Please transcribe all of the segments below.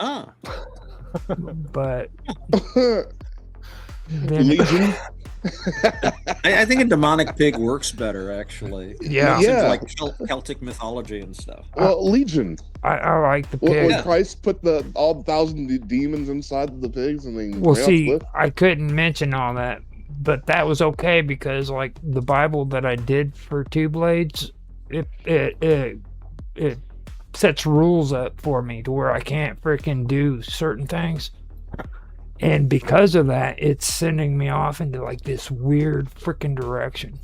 Ah. But then, Legion. I think a demonic pig works better, actually. Yeah. It's into Yeah. like Celtic mythology and stuff. Well, Legion. I like the When pig. Yeah. Christ put all 1,000 demons inside the pigs and then Well, ran off the see, cliff. I couldn't mention all that, but that was okay because, like, the Bible that I did for Two Blades, it sets rules up for me to where I can't freaking do certain things. And because of that, it's sending me off into like this weird freaking direction.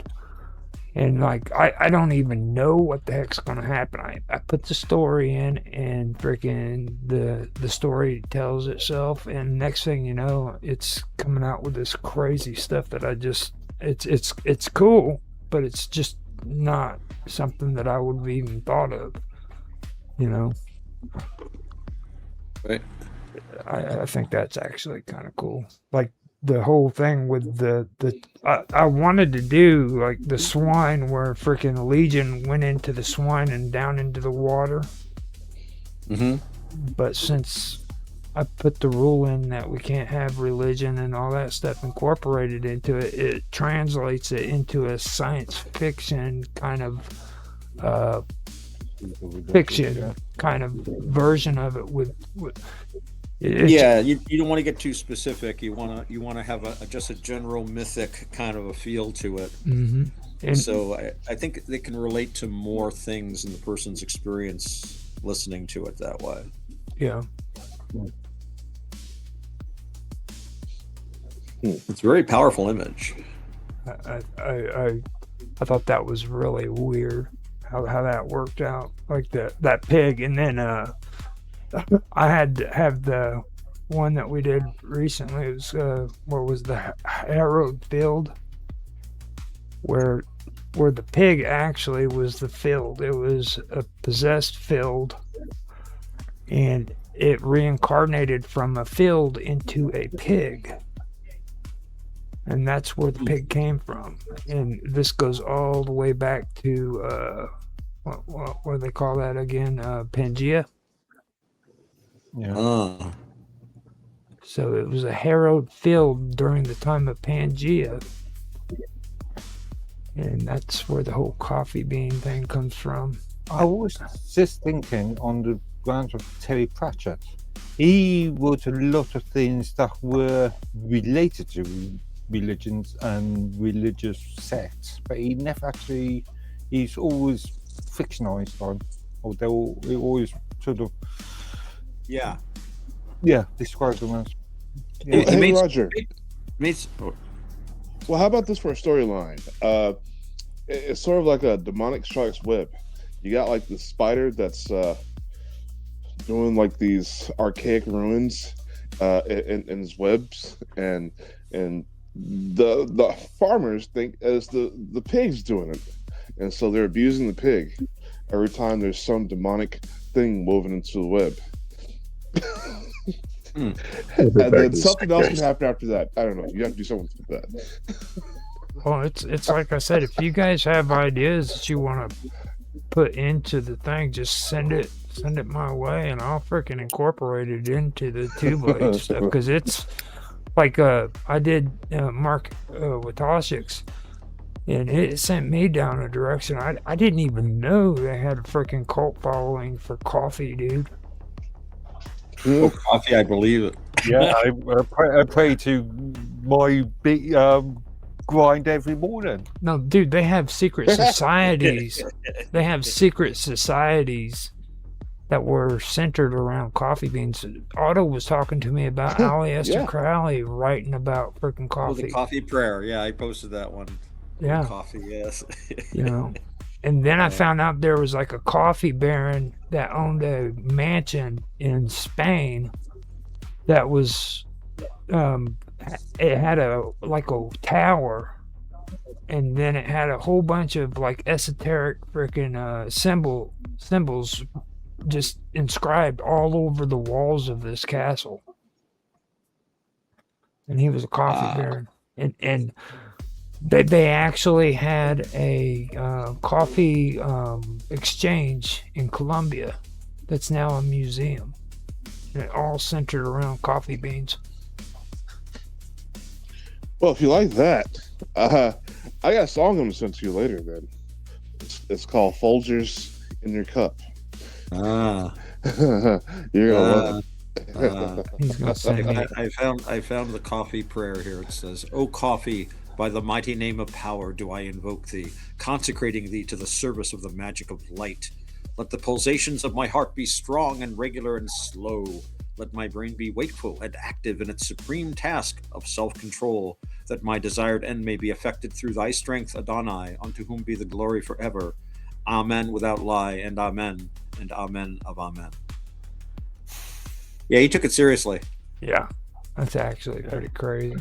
And like, I don't even know what the heck's gonna happen. I put the story in and freaking the story tells itself, and next thing you know, it's coming out with this crazy stuff that I just it's cool, but it's just not something that I would have even thought of. You know. Right. I think that's actually kind of cool. Like the whole thing with I wanted to do like the swine where freaking Legion went into the swine and down into the water. Mm-hmm. But since I put the rule in that we can't have religion and all that stuff incorporated into it, it translates it into a science fiction kind of fiction kind of version of it with yeah, you don't want to get too specific. You want to have just a general mythic kind of a feel to it. Mm-hmm. And so I think they can relate to more things in the person's experience listening to it that way. Yeah. It's a very powerful image. I thought that was really weird how that worked out, like that pig, and then I had to have the one that we did recently. It was what was the harrowed field, where the pig actually was the field. It was a possessed field, and it reincarnated from a field into a pig. And that's where the pig came from. And this goes all the way back to what do they call that again? Pangea. Yeah. So it was a harrowed field during the time of Pangea. And that's where the whole coffee bean thing comes from. I was just thinking on the grounds of Terry Pratchett. He wrote a lot of things that were related to religions and religious sects, but he never actually, he's always fictionalized them, or they always sort of describe them as Hey, Roger. Oh. Well, how about this for a storyline? It's sort of like a demonic strikes whip. You got like the spider that's doing like these archaic ruins in his webs, and the farmers think as the pig's doing it, and so they're abusing the pig every time there's some demonic thing woven into the web. And then something else can happen after that. I don't know. You have to do something with that. Well, it's like I said, if you guys have ideas that you want to put into the thing, just send it my way, and I'll freaking incorporate it into the Two Blade stuff, because it's like I did Mark Witashik's, and it sent me down a direction I didn't even know they had a freaking cult following for coffee, dude. Oh, coffee, I believe it. Yeah, I pray to my big grind every morning. No, dude, they have secret societies. They have secret societies that were centered around coffee beans. Otto was talking to me about Aleister Crowley writing about freaking coffee. Oh, the coffee prayer. Yeah, I posted that one. Yeah. Coffee, yes. You know. And then I found out there was like a coffee baron that owned a mansion in Spain that was it had a tower, and then it had a whole bunch of like esoteric freaking symbols just inscribed all over the walls of this castle. And he was a coffee baron, and they actually had a coffee exchange in Colombia that's now a museum. all centered around coffee beans. Well, if you like that, I got a song I'm gonna send to you later. Then it's called "Folgers in Your Cup." Ah, You're gonna love He's gonna send me. I found the coffee prayer here. It says, "O coffee, by the mighty name of power do I invoke thee, consecrating thee to the service of the magic of light. Let the pulsations of my heart be strong and regular and slow. Let my brain be wakeful and active in its supreme task of self-control, that my desired end may be effected through thy strength, Adonai, unto whom be the glory forever. Amen without lie, and amen of amen." Yeah, he took it seriously. Yeah, that's actually pretty crazy.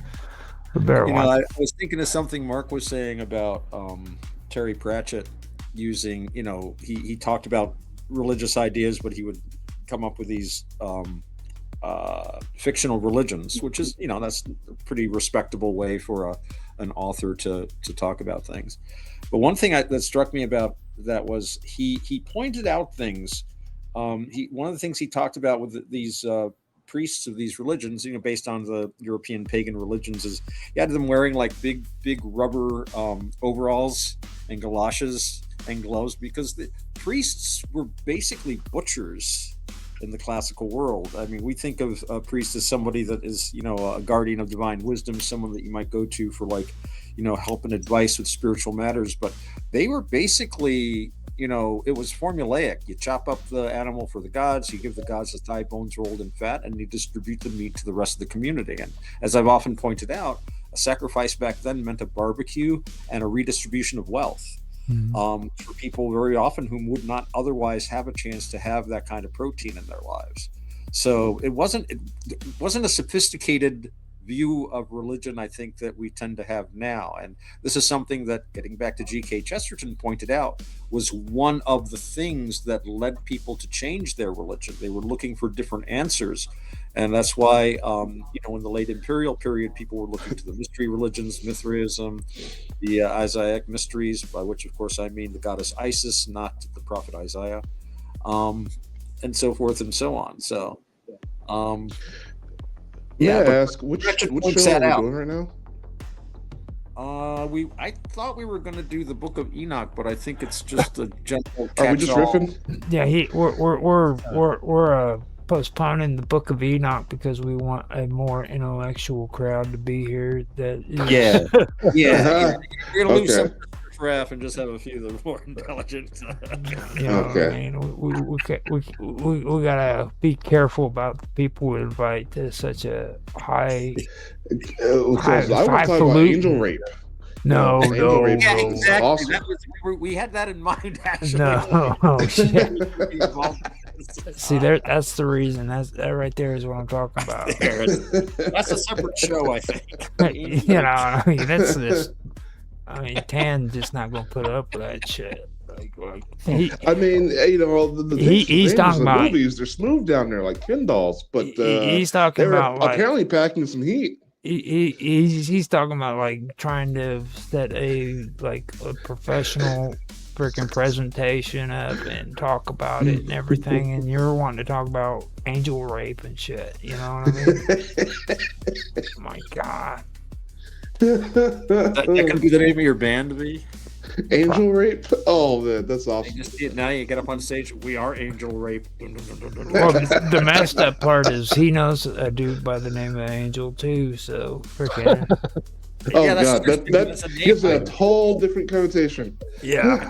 We better You know, watch. I was thinking of something Mark was saying about Terry Pratchett using, he talked about religious ideas, but he would come up with these fictional religions, which is, that's a pretty respectable way for an author to talk about things. But one thing that struck me about that was he pointed out things. One of the things he talked about with these priests of these religions, based on the European pagan religions, is you had them wearing like big rubber overalls and galoshes and gloves, because the priests were basically butchers in the classical world. I mean, we think of a priest as somebody that is, a guardian of divine wisdom, someone that you might go to for help and advice with spiritual matters. But they were basically, it was formulaic. You chop up the animal for the gods, you give the gods the thigh bones rolled in fat, and you distribute the meat to the rest of the community. And as I've often pointed out, a sacrifice back then meant a barbecue and a redistribution of wealth. For people very often whom would not otherwise have a chance to have that kind of protein in their lives. So it wasn't a sophisticated view of religion, I think, that we tend to have now. And this is something that, getting back to G.K. Chesterton pointed out, was one of the things that led people to change their religion. They were looking for different answers. And that's why, in the late imperial period, people were looking to the mystery religions, Mithraism, the Isaiac mysteries, by which, of course, I mean the goddess Isis, not the prophet Isaiah, and so forth and so on. So, May I but ask which Pratchett show points are that we doing right now? I thought we were going to do the Book of Enoch, but I think it's just a general Are we just catch-all. riffing? Yeah, we're postponing the Book of Enoch because we want a more intellectual crowd to be here. That is, Yeah. We're going to lose Okay. some riff and just have a few that are more intelligent. Okay. I mean, we gotta be careful about the people we invite to such a high. Because I want to talk about highfalutin. angel rape. No, Angel no, rape Yeah, no, is exactly. awesome. That was, we had that in mind, actually. no. Oh, shit. Be involved in this. See, that's the reason. That right there is what I'm talking about. That's a separate show, I think. I mean, that's this. I mean, Tan's just not gonna put up with that shit. He, I mean, the he's talking in the about- movies, they're smooth down there like Ken dolls, but he's they talking were about like apparently packing some heat. he's talking about like trying to set a professional freaking presentation up and talk about it and everything, and you're wanting to talk about angel rape and shit. You know what I mean? My God. That could be the name of your band, V. Angel rape? Oh, man, that's awesome. Now you get up on stage. We are Angel Rape. Well, the messed up part is he knows a dude by the name of Angel too. So freaking Oh, Yeah, that's God, interesting. That's a that name gives it item. a whole different connotation. yeah.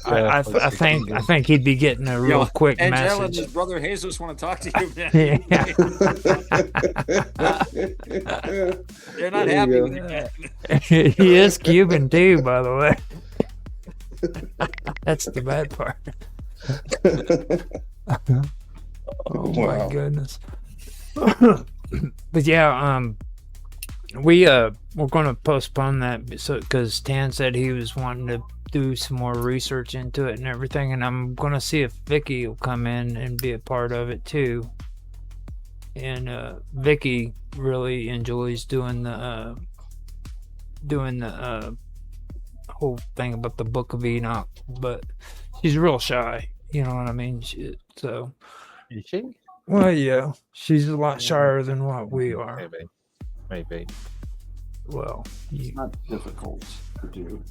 I think he'd be getting a real quick Angel and message. his brother Jesus want to talk to you, man. Yeah. They're not happy with you. He is Cuban too, by the way. That's the bad part. Oh my Wow. goodness. But yeah, we're going to postpone that because Tan said he was wanting to do some more research into it and everything, and I'm going to see if Vicky will come in and be a part of it too. And Vicky really enjoys doing the whole thing about the Book of Enoch, but she's real shy. You know what I mean? So You think? Well, yeah, she's a lot shyer than what we are. Maybe. Well, It's not difficult to do.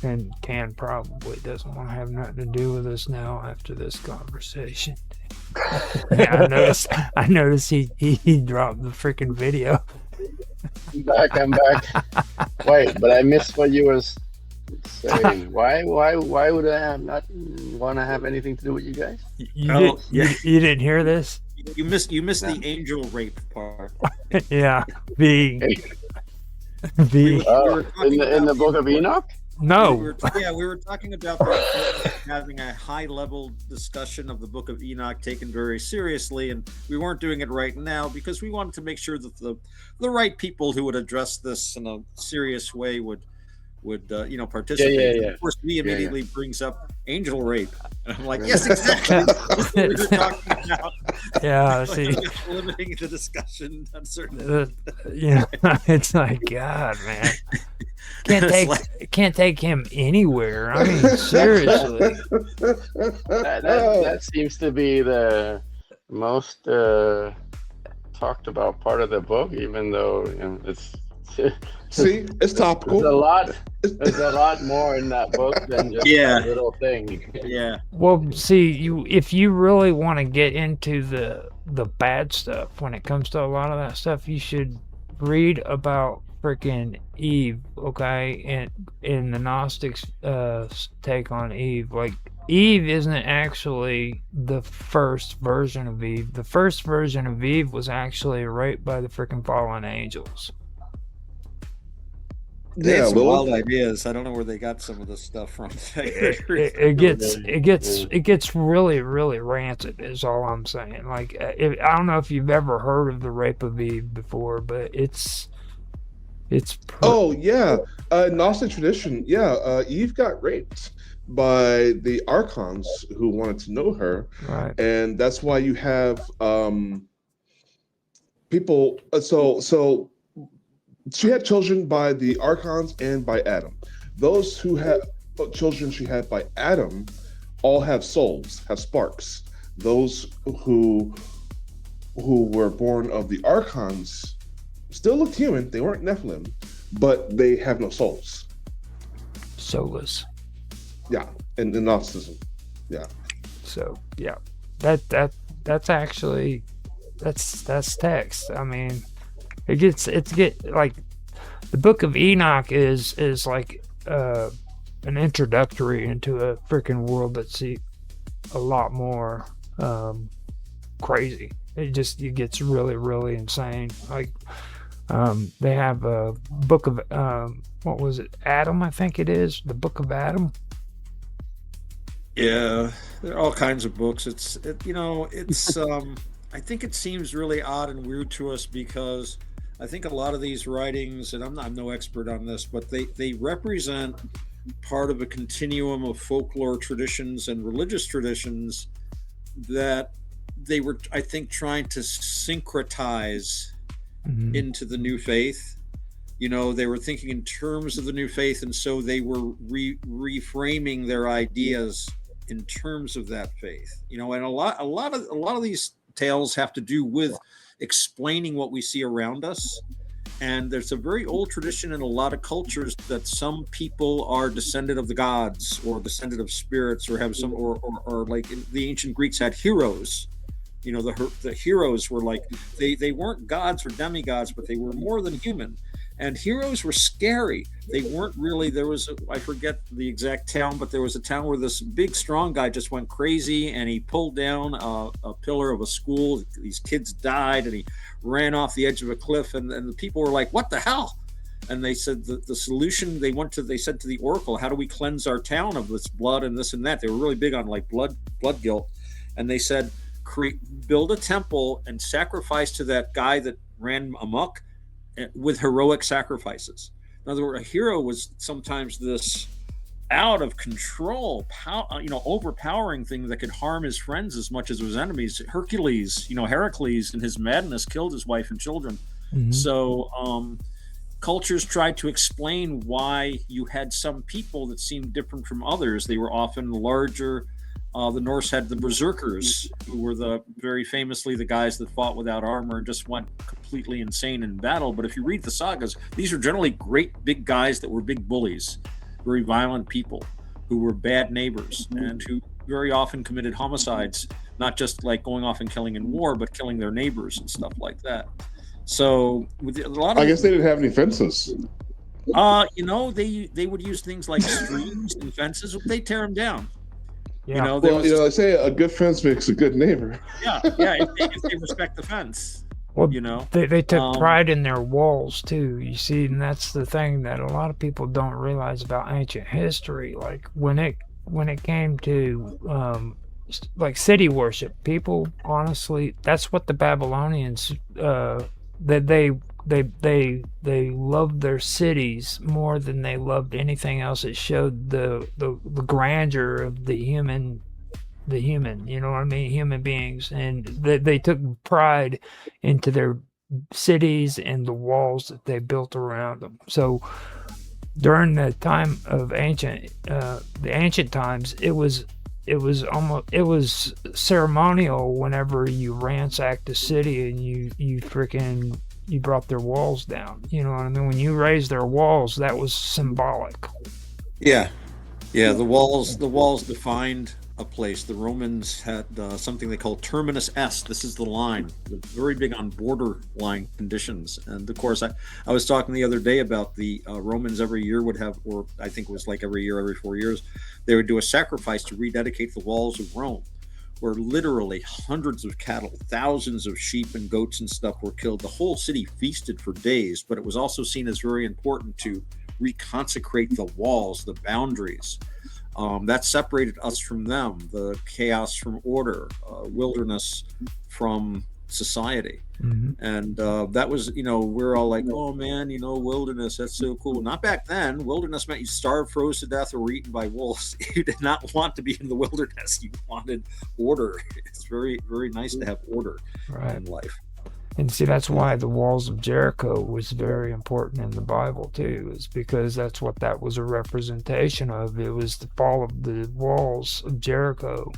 and Can probably doesn't want to have nothing to do with us now after this conversation. Yeah, I noticed he dropped the freaking video. I'm back. Wait, but I missed what you was saying. Why would I have not want to have anything to do with you guys? You didn't hear this? You missed No. the angel rape part. Yeah, the Oh, were talking in the about book of Enoch? no. We were talking about that, having a high level discussion of the Book of Enoch taken very seriously, and we weren't doing it right now because we wanted to make sure that the right people who would address this in a serious way would participate. Yeah. Of course, me Yeah. immediately brings up angel rape, and I'm like, yes, exactly. That's what we were talking about. Yeah, see, Limiting the discussion on certain. it's like God, man. It's Can't take him anywhere. I mean, seriously. That seems to be the most talked about part of the book, even though it's See, it's topical. there's a lot more in that book than just Yeah. that little thing. Yeah. Well, see, if you really want to get into the bad stuff when it comes to a lot of that stuff, you should read about freaking Eve, okay, and in the Gnostics' take on Eve. Like, Eve isn't actually the first version of Eve. The first version of Eve was actually raped by the freaking fallen angels. They had some Lilith. wild ideas. I don't know where they got some of this stuff from. It gets really, really rancid, is all I'm saying. Like, I don't know if you've ever heard of the rape of Eve before, but it's Oh yeah, Gnostic tradition. Yeah, Eve got raped by the archons who wanted to know her, right. and that's why you have people. So she had children by the archons and by Adam. Those who had children she had by Adam all have souls, have sparks. Those who were born of the archons still looked human. They weren't Nephilim, but they have no souls. Soulless. Yeah, in Gnosticism. Yeah. So yeah, that's actually that's text. I mean, it's like the Book of Enoch is like an introductory into a freaking world that's a lot more crazy. It gets really, really insane. Like they have a book of what was it, Adam, I think it is, the Book of Adam. Yeah, there are all kinds of books. It's I think it seems really odd and weird to us because I think a lot of these writings, and I'm no expert on this, but they represent part of a continuum of folklore traditions and religious traditions that they were, I think, trying to syncretize into the new faith. They were thinking in terms of the new faith, and so they were reframing their ideas in terms of that faith. And a lot of these tales have to do with explaining what we see around us. And there's a very old tradition in a lot of cultures that some people are descendant of the gods or descendant of spirits, or have some, or like the ancient Greeks had heroes. The heroes were like, they weren't gods or demigods, but they were more than human. And heroes were scary. They weren't really, I forget the exact town, but there was a town where this big, strong guy just went crazy and he pulled down a pillar of a school. These kids died and he ran off the edge of a cliff. And the people were like, what the hell? And they said the solution, they said to the oracle, how do we cleanse our town of this blood and this and that? They were really big on like blood guilt. And they said, build a temple and sacrifice to that guy that ran amok with heroic sacrifices. In other words, a hero was sometimes this out of control, overpowering thing that could harm his friends as much as his enemies. Hercules, Heracles in his madness killed his wife and children. So cultures tried to explain why you had some people that seemed different from others. They were often larger, The Norse had the berserkers, who were very famously the guys that fought without armor and just went completely insane in battle. But if you read the sagas, these are generally great big guys that were big bullies, very violent people who were bad neighbors and who very often committed homicides, not just like going off and killing in war, but killing their neighbors and stuff like that. So with a lot of, I guess they didn't have any fences. they would use things like streams and fences. They tear them down. Yeah. They say a good fence makes a good neighbor. Yeah. If they respect the fence, Well, they took pride in their walls too. You see, and that's the thing that a lot of people don't realize about ancient history. Like when it came to like city worship, people honestly, that's what the Babylonians that they loved their cities more than they loved anything else. It showed the grandeur of the human, you know what I mean, human beings, and they took pride into their cities and the walls that they built around them. So during the time of the ancient times, it was ceremonial whenever you ransacked the city and you brought their walls down. You know what I mean? When you raised their walls, that was symbolic. Yeah. The walls defined a place. The Romans had something they called terminus est. This is the line. They're very big on borderline conditions. And of course, I was talking the other day about the Romans every year would have, or I think it was like every 4 years, they would do a sacrifice to rededicate the walls of Rome, where literally hundreds of cattle, thousands of sheep and goats and stuff were killed. The whole city feasted for days, but it was also seen as very important to reconsecrate the walls, the boundaries. That separated us from them, the chaos from order, wilderness from society. Mm-hmm. And that was, we're all like, oh man, wilderness, that's so cool. Not back then. Wilderness meant you starved, froze to death, or were eaten by wolves. You did not want to be in the wilderness. You wanted order. It's very, very nice to have order in life. And see, that's why the walls of Jericho was very important in the Bible too, is because that's what that was a representation of. It was the fall of the walls of Jericho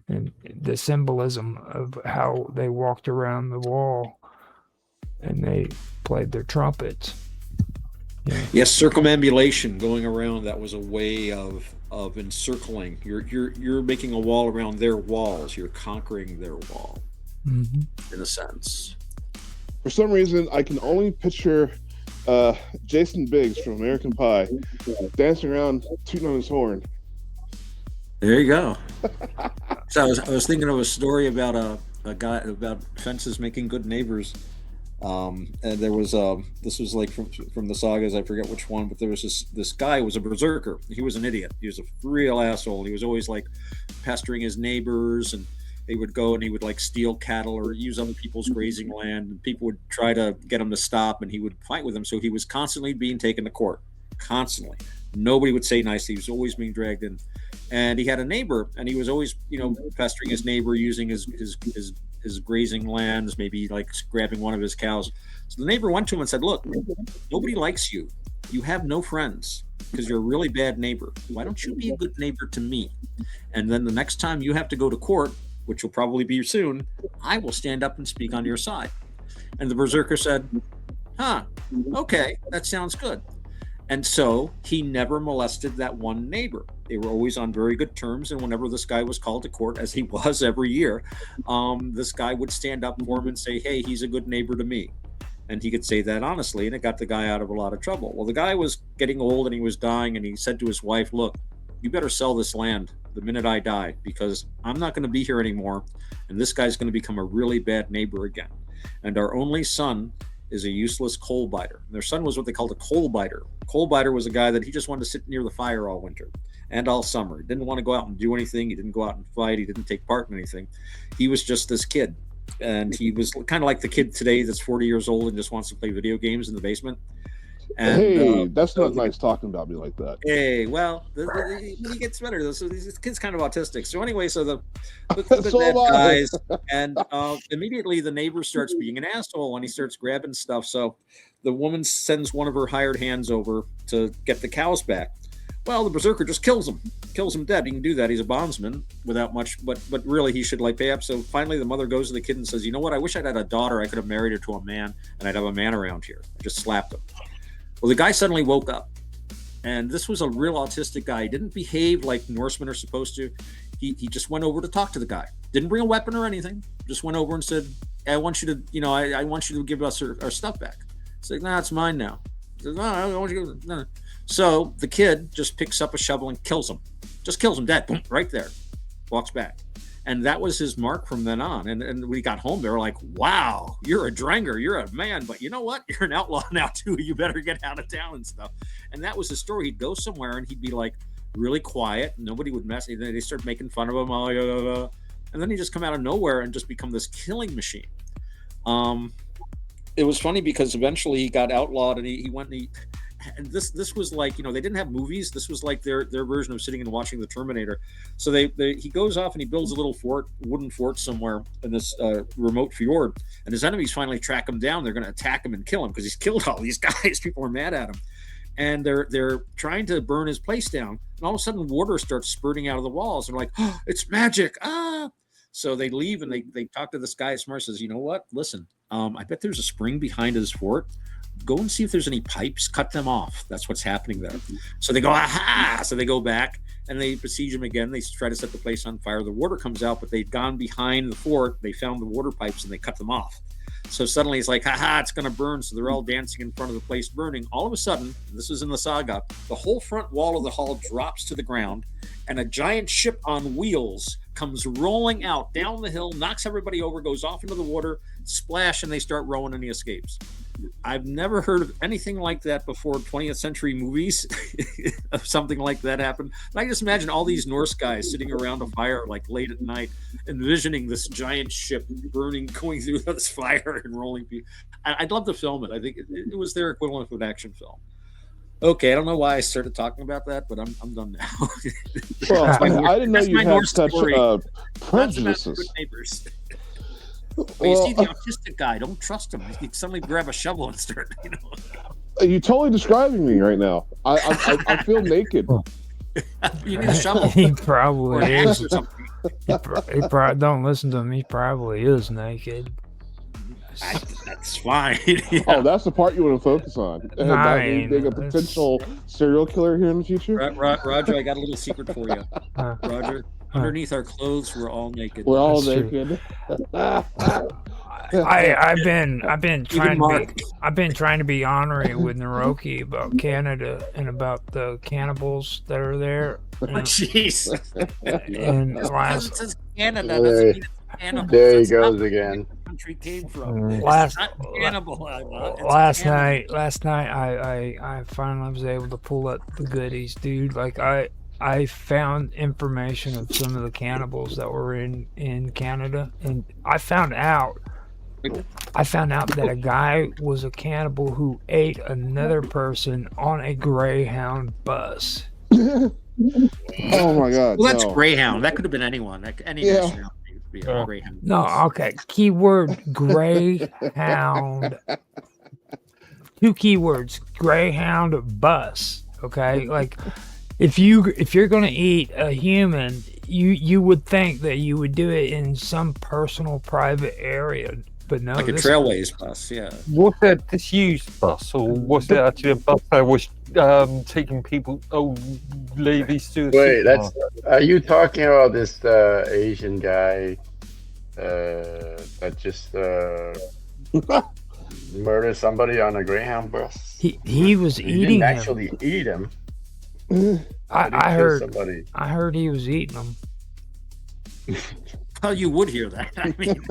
and the symbolism of how they walked around the wall and they played their trumpets. Yeah. Yes, circumambulation, going around, that was a way of encircling. You're making a wall around their walls. You're conquering their wall. Mm-hmm. In a sense. For some reason, I can only picture Jason Biggs from American Pie dancing around, tooting on his horn. There you go. So I was thinking of a story about a guy about fences making good neighbors. And there was this was like from the sagas, I forget which one, but there was this guy who was a berserker. He was an idiot. He was a real asshole. He was always like pestering his neighbors, and they would go and he would like steal cattle or use other people's grazing land, and people would try to get him to stop, and he would fight with them. So he was constantly being taken to court, constantly. Nobody would say nicely. He was always being dragged in. And he had a neighbor, and he was always, pestering his neighbor, using his grazing lands, maybe like grabbing one of his cows. So the neighbor went to him and said, look, nobody likes you. You have no friends because you're a really bad neighbor. Why don't you be a good neighbor to me? And then the next time you have to go to court, which will probably be soon, I will stand up and speak on your side. And the berserker said, okay, that sounds good. And so he never molested that one neighbor. They were always on very good terms. And whenever this guy was called to court, as he was every year, this guy would stand up for him and say, hey, he's a good neighbor to me. And he could say that honestly, and it got the guy out of a lot of trouble. Well, the guy was getting old and he was dying, and he said to his wife, look, you better sell this land the minute I die, because I'm not going to be here anymore, and this guy's going to become a really bad neighbor again. And our only son is a useless coal biter. And their son was what they called a coal biter. Coal biter was a guy that he just wanted to sit near the fire all winter and all summer. He didn't want to go out and do anything. He didn't go out and fight. He didn't take part in anything. He was just this kid. And he was kind of like the kid today that's 40 years old and just wants to play video games in the basement. And, hey, that's not nice talking about me like that. Hey, well, he gets better. So this kid's kind of autistic. So anyway, so the guys, and immediately the neighbor starts being an asshole, and he starts grabbing stuff. So the woman sends one of her hired hands over to get the cows back. Well, the berserker just kills him dead. He can do that. He's a bondsman without much, but really he should like pay up. So finally, the mother goes to the kid and says, "You know what? I wish I'd had a daughter. I could have married her to a man, and I'd have a man around here." I just slapped him. Well, the guy suddenly woke up, and this was a real autistic guy. He didn't behave like Norsemen are supposed to. He just went over to talk to the guy. Didn't bring a weapon or anything. Just went over and said, "I want you to, I want you to give us our stuff back." He's like, "Nah, it's mine now." He says, "No, I want you to." No. So the kid just picks up a shovel and kills him. Just kills him dead. Boom, right there. Walks back. And that was his mark from then on. And when he got home, they were like, "Wow, you're a Dranger. You're a man. But you know what? You're an outlaw now, too. You better get out of town and stuff." And that was his story. He'd go somewhere and he'd be like really quiet. Nobody would mess. And then they start making fun of him. And then he'd just come out of nowhere and just become this killing machine. It was funny because eventually he got outlawed and he went and this was like, they didn't have movies. This was like their version of sitting and watching the Terminator. So he goes off and he builds a little wooden fort somewhere in this remote fjord, and his enemies finally track him down. They're going to attack him and kill him because he's killed all these guys. People are mad at him, and they're trying to burn his place down. And all of a sudden, water starts spurting out of the walls. They're like, "Oh, it's magic!" So they leave and they talk to this guy. Smart says, "You know what? Listen, I bet there's a spring behind his fort. Go and see if there's any pipes, cut them off. That's what's happening there." So they go, "Aha!" So they go back and they besiege him again. They try to set the place on fire. The water comes out, but they'd gone behind the fort. They found the water pipes and they cut them off. So suddenly it's like, "Ha, it's going to burn." So they're all dancing in front of the place burning. All of a sudden, this is in the saga, the whole front wall of the hall drops to the ground and a giant ship on wheels comes rolling out down the hill, knocks everybody over, goes off into the water, splash, and they start rowing and he escapes. I've never heard of anything like that before. 20th century movies of something like that happen. And I just imagine all these Norse guys sitting around a fire like late at night, envisioning this giant ship burning, going through this fire and rolling people. I'd love to film it. I think it was their equivalent of an action film. Okay, I don't know why I started talking about that, but I'm done now. Well, I didn't know you had such prejudices. Well, you see the autistic guy, don't trust him. He suddenly grab a shovel and start, You're totally describing me right now. I feel naked. You need a shovel. He probably is. Or something. He probably, don't listen to him. He probably is naked. That's fine. Yeah. Oh, that's the part you want to focus on. Being a potential serial killer here in the future. Roger, I got a little secret for you. Roger, underneath our clothes, we're all naked. We're all naked. I've been trying to be honorary with Naroki about Canada and about the cannibals that are there. Jeez. And It says Canada doesn't mean it's cannibals. There he goes again. Country came from. Last night, I finally was able to pull up the goodies, dude. Like I found information of some of the cannibals that were in Canada, and I found out that a guy was a cannibal who ate another person on a Greyhound bus. Oh my God! Well, that's Greyhound. That could have been anyone. Any nationality would be a Greyhound. No, okay. Keyword Greyhound. 2 keywords: Greyhound bus. Okay, like if you're gonna eat a human, you would think that you would do it in some personal private area. But no, like a Trailways bus, yeah. Was it a disused bus, or was it actually a bus that was taking people, ladies to? Wait, are you talking about this Asian guy that just murdered somebody on a Greyhound bus? He was eating didn't actually eat him. I heard he was eating them. Well, you would hear that. I mean,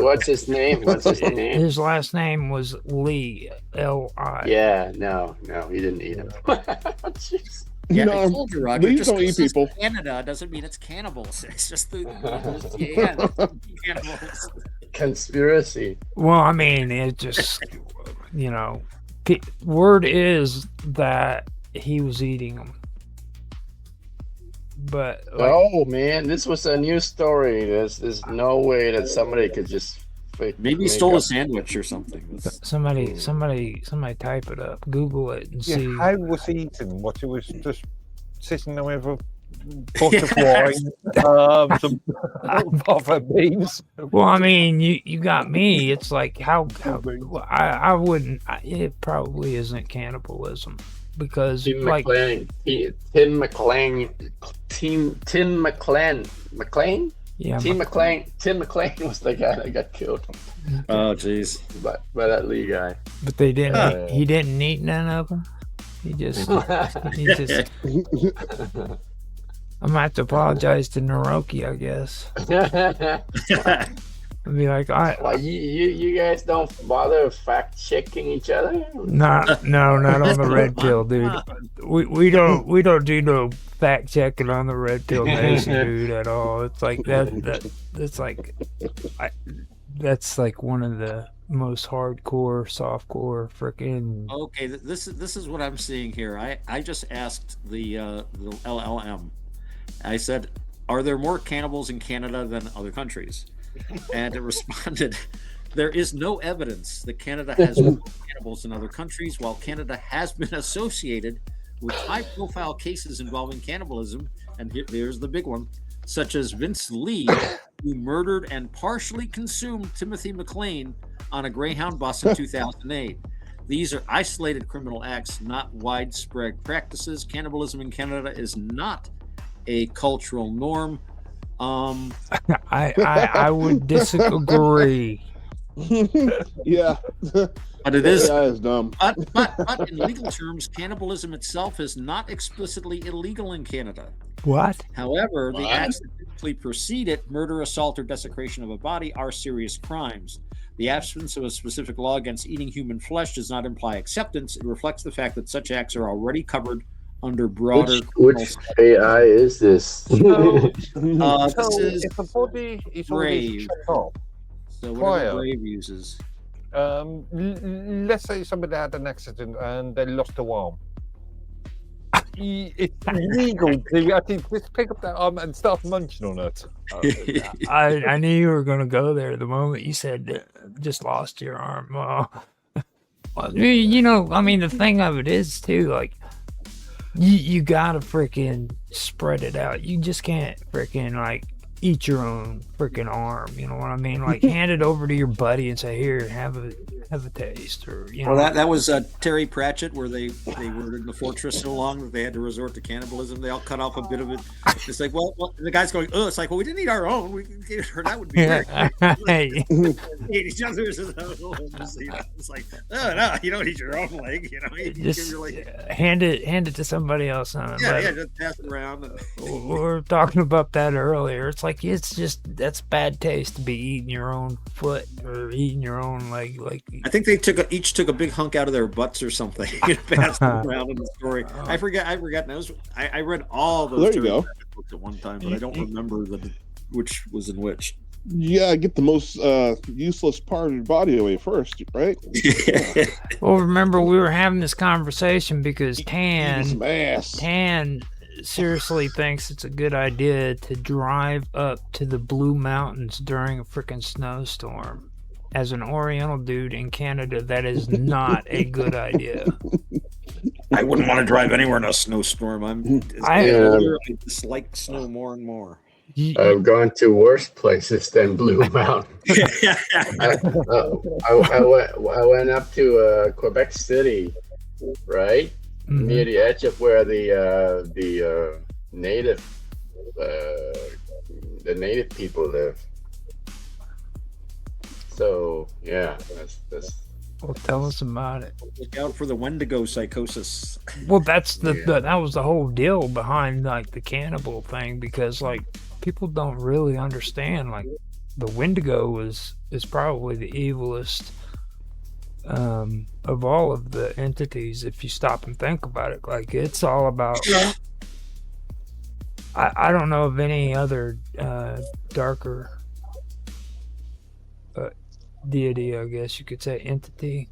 What's his name? His last name was Lee, L-I. Yeah, no, he didn't eat him. Jeez. Yeah, No, I told you, Roger. please don't eat people. Canada doesn't mean it's cannibals. It's just cannibals. Conspiracy. Well, I mean, it just, word is that he was eating them. But oh man, this was a new story. There's no way that somebody could just Maybe he stole a sandwich or something. Somebody type it up. Google it and Yeah, see. how was he eating? What, he was just sitting there with a pot of wine, some buffer beans. Well, I mean, you got me. It's like how I wouldn't. It probably isn't cannibalism because Tim like McLean, Tim McLean, McLean. yeah, Tim McLean was the guy that got killed Oh, jeez. by that Lee guy. but they didn't. He didn't eat none of them. He just. I'm gonna have to apologize to Naroki, I guess. I'd be like, Well, you guys don't bother fact checking each other? not on the red pill, dude. We don't do no fact checking on the red pill nation, dude, at all. It's like that's like one of the most hardcore, softcore, freaking. Okay, this is what I'm seeing here. I just asked the LLM. I said, "Are there more cannibals in Canada than other countries?" And it responded, "There is no evidence that Canada has more cannibals than other countries. While Canada has been associated with high-profile cases involving cannibalism, and here's the big one, such as Vince Lee, who murdered and partially consumed Timothy McLean on a Greyhound bus in 2008. These are isolated criminal acts, not widespread practices. Cannibalism in Canada is not a cultural norm." I would disagree. Yeah. But it is. AI is dumb. But in legal terms, cannibalism itself is not explicitly illegal in Canada. What? However, the acts that typically precede it, murder, assault, or desecration of a body, are serious crimes. The absence of a specific law against eating human flesh does not imply acceptance. It reflects the fact that such acts are already covered under broader. Which AI is this? So This is if a body is already Brave. shut off, So Fire. whatever Brave uses. let's say somebody had an accident and they lost a arm. It's illegal to actually just pick up that arm and start munching on it. I knew you were gonna go there the moment you said just lost your arm. Well, you know, I mean, the thing of it is too, like, you gotta freaking spread it out. You just can't freaking like eat your own freaking arm. You know what I mean? Like, hand it over to your buddy and say, "Here, have a taste," or you know. Well, that was Terry Pratchett, where they were in the fortress so long that they had to resort to cannibalism. They all cut off a bit of it. It's like, well the guy's going, "Oh, it's like, well, we didn't eat our own. That would be weird." Hey, Eat each other's. It's like, no, you don't eat your own leg. You know, you give just your leg. hand it to somebody else. Yeah, just pass it around. We were talking about that earlier. It's like, that's bad taste to be eating your own foot or eating your own leg. Like, I think they each took a big hunk out of their butts or something and passed them around in the story. I forget. I read all those There you go. books at one time, but I don't remember which was in which. Yeah, get the most useless part of your body away first, right? well, remember we were having this conversation because Eating some ass. Tan seriously thinks it's a good idea to drive up to the Blue Mountains during a freaking snowstorm. As an Oriental dude in Canada, that is not a good idea. I wouldn't want to drive anywhere in a snowstorm. I dislike snow more and more. I've gone to worse places than Blue Mountain. I went up to Quebec City, right? Mhm. Near the edge of where the native people live. So yeah, that's. Well, tell us about it. Look out for the Wendigo psychosis. Well, that's that was the whole deal behind like the cannibal thing, because like people don't really understand, like, the Wendigo is probably the evilest of all of the entities if you stop and think about it. Like, it's all about I don't know of any other darker deity, I guess you could say, entity,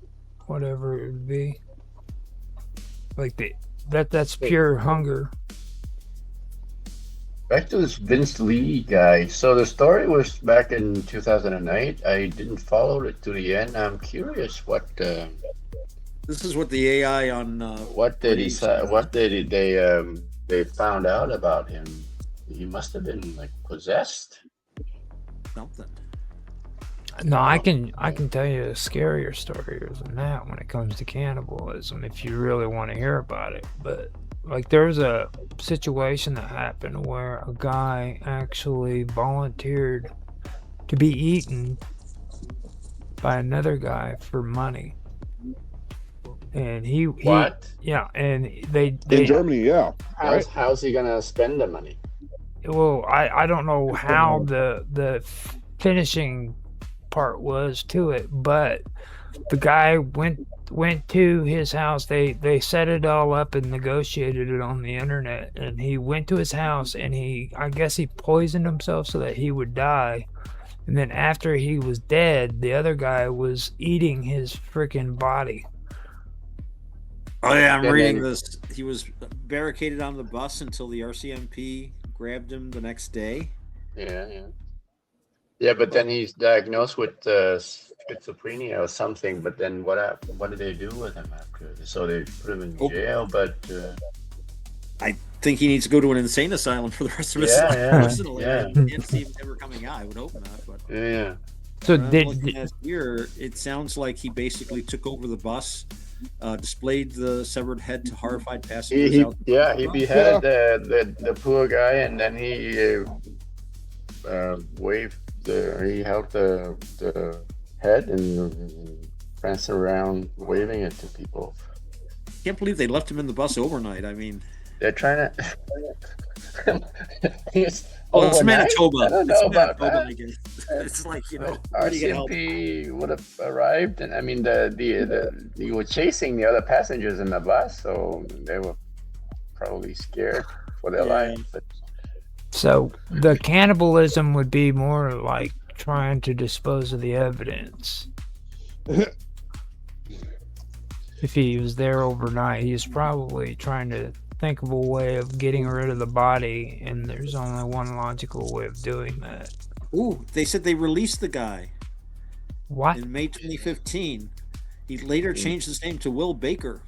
whatever it would be. Like that's pure hunger. Back to this Vince Lee guy. So the story was back in 2008. I didn't follow it to the end. I'm curious This is what the AI on what did he Reeves say? said. What did they found out about him? He must have been like possessed. Something. No, I can tell you a scarier story than that when it comes to cannibalism if you really want to hear about it. But like there was a situation that happened where a guy actually volunteered to be eaten by another guy for money. And he What? yeah, and they In Germany, yeah. Right? How's he gonna spend the money? well, I don't know how the finishing part was to it, but the guy went to his house. They set it all up and negotiated it on the internet, and he went to his house and I guess he poisoned himself so that he would die. And then after he was dead, the other guy was eating his freaking body. Oh yeah, I'm And reading then- this. He was barricaded on the bus until the RCMP grabbed him the next day. Yeah, but then he's diagnosed with schizophrenia or something. But then what happened? What did they do with him after? So they put him in Oh. jail. But I think he needs to go to an insane asylum for the rest of his Yeah, life. yeah, Personally, yeah. I can't see him ever coming out. I would hope not. But yeah, So what I'm did looking at here, it sounds like he basically took over the bus, displayed the severed head to horrified passengers. he out. he beheaded the poor guy, and then he he held the head and pranced around waving it to people. Can't believe they left him in the bus overnight. I mean, They're trying to. It's it's overnight? Manitoba. I don't It's know about Manitoba, that. I guess. It's like, you know, where do you get help? RCMP would have arrived, and I mean they were chasing the other passengers in the bus, so they were probably scared for their Yeah. life. But so the cannibalism would be more like trying to dispose of the evidence. If he was there overnight, he was probably trying to think of a way of getting rid of the body, and there's only one logical way of doing that. Ooh, they said they released the guy What? in May 2015. He later changed his name to Will Baker.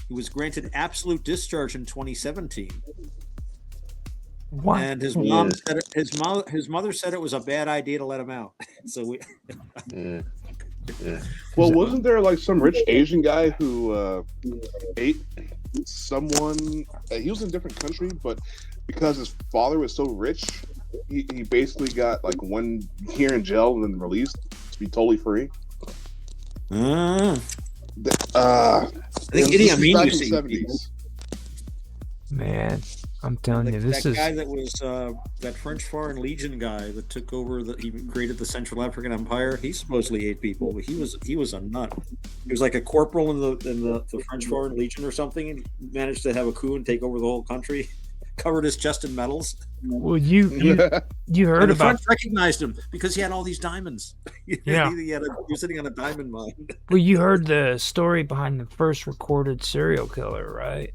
He was granted absolute discharge in 2017. What? And his mom said his mother said it was a bad idea to let him out. So we yeah. Well, wasn't there like some rich Asian guy who ate someone? He was in a different country, but because his father was so rich, he basically got like 1 year in jail and then released to be totally free. I I think Idi Amin used to eat people. Man, I'm telling you, this that is guy that was that French Foreign Legion guy that took over he created the Central African Empire. He supposedly ate people, but he was a nut. He was like a corporal in the French Foreign Legion or something, and he managed to have a coup and take over the whole country. Covered his chest in medals. well, you heard And the about French recognized him because he had all these diamonds. Yeah. he was sitting on a diamond mine. well, you heard the story behind the first recorded serial killer, right?